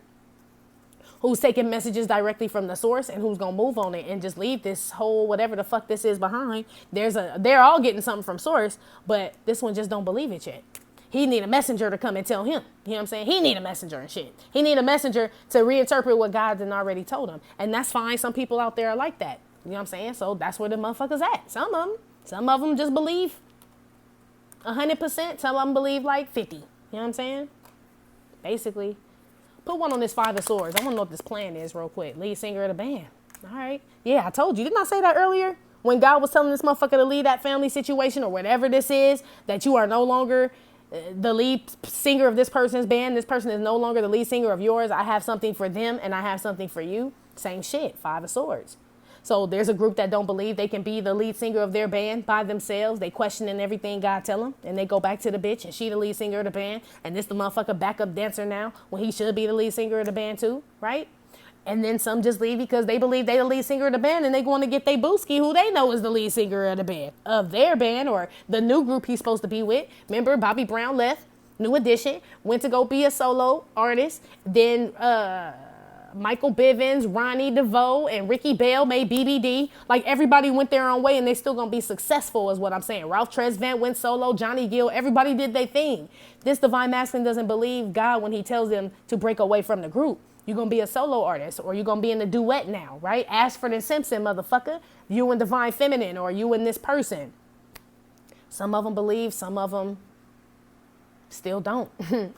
who's taking messages directly from the source and who's gonna move on it and just leave this whole whatever the fuck this is behind. They're all getting something from source, but this one just don't believe it yet. He need a messenger to come and tell him. You know what I'm saying? He need a messenger and shit. He need a messenger to reinterpret what God done already told him. And that's fine. Some people out there are like that. You know what I'm saying? So that's where the motherfuckers at. Some of them just believe 100%. Some of them believe like 50. You know what I'm saying? Basically. Put one on this 5 of swords. I want to know what this plan is real quick. Lead singer of the band. All right. Yeah, I told you. Didn't I say that earlier? When God was telling this motherfucker to lead that family situation or whatever this is, that you are no longer the lead singer of this person's band. This person is no longer the lead singer of yours. I have something for them and I have something for you. Same shit. 5 of swords. So there's a group that don't believe they can be the lead singer of their band by themselves. They questioning everything God tell them, and they go back to the bitch, and she the lead singer of the band, and this the motherfucker backup dancer now when he should be the lead singer of the band too, right? And then some just leave because they believe they the lead singer of the band, and they going to get they booski, who they know is the lead singer of the band, of their band, or the new group he's supposed to be with. Remember, Bobby Brown left, New Edition, went to go be a solo artist. Then Michael Bivins, Ronnie DeVoe, and Ricky Bell made BBD. Like, everybody went their own way, and they still gonna be successful is what I'm saying. Ralph Tresvant went solo, Johnny Gill, everybody did their thing. This divine masculine doesn't believe God when he tells them to break away from the group. You're gonna be a solo artist, or you're gonna be in a duet now, right? Ashford and Simpson, motherfucker. You and divine feminine, or you and this person. Some of them believe, some of them still don't.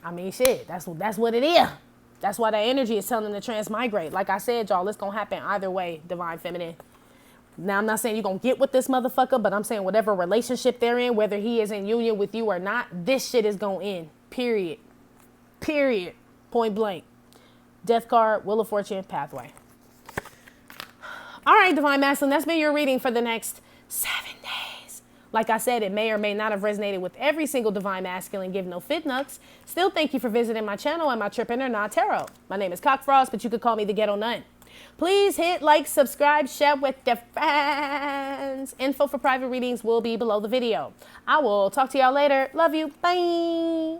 I mean, shit, that's what it is. That's why that energy is telling them to transmigrate. Like I said, y'all, it's going to happen either way, divine feminine. Now, I'm not saying you're going to get with this motherfucker, but I'm saying whatever relationship they're in, whether he is in union with you or not, this shit is going to end. Period. Period. Point blank. Death card, Wheel of Fortune, pathway. All right, divine masculine, that's been your reading for the next 7 days. Like I said, it may or may not have resonated with every single divine masculine, give no fit nuts. Still, thank you for visiting my channel and my trip in or not tarot. My name is Cockfrost, but you could call me the Ghetto Nun. Please hit like, subscribe, share with your friends. Info for private readings will be below the video. I will talk to y'all later. Love you. Bye.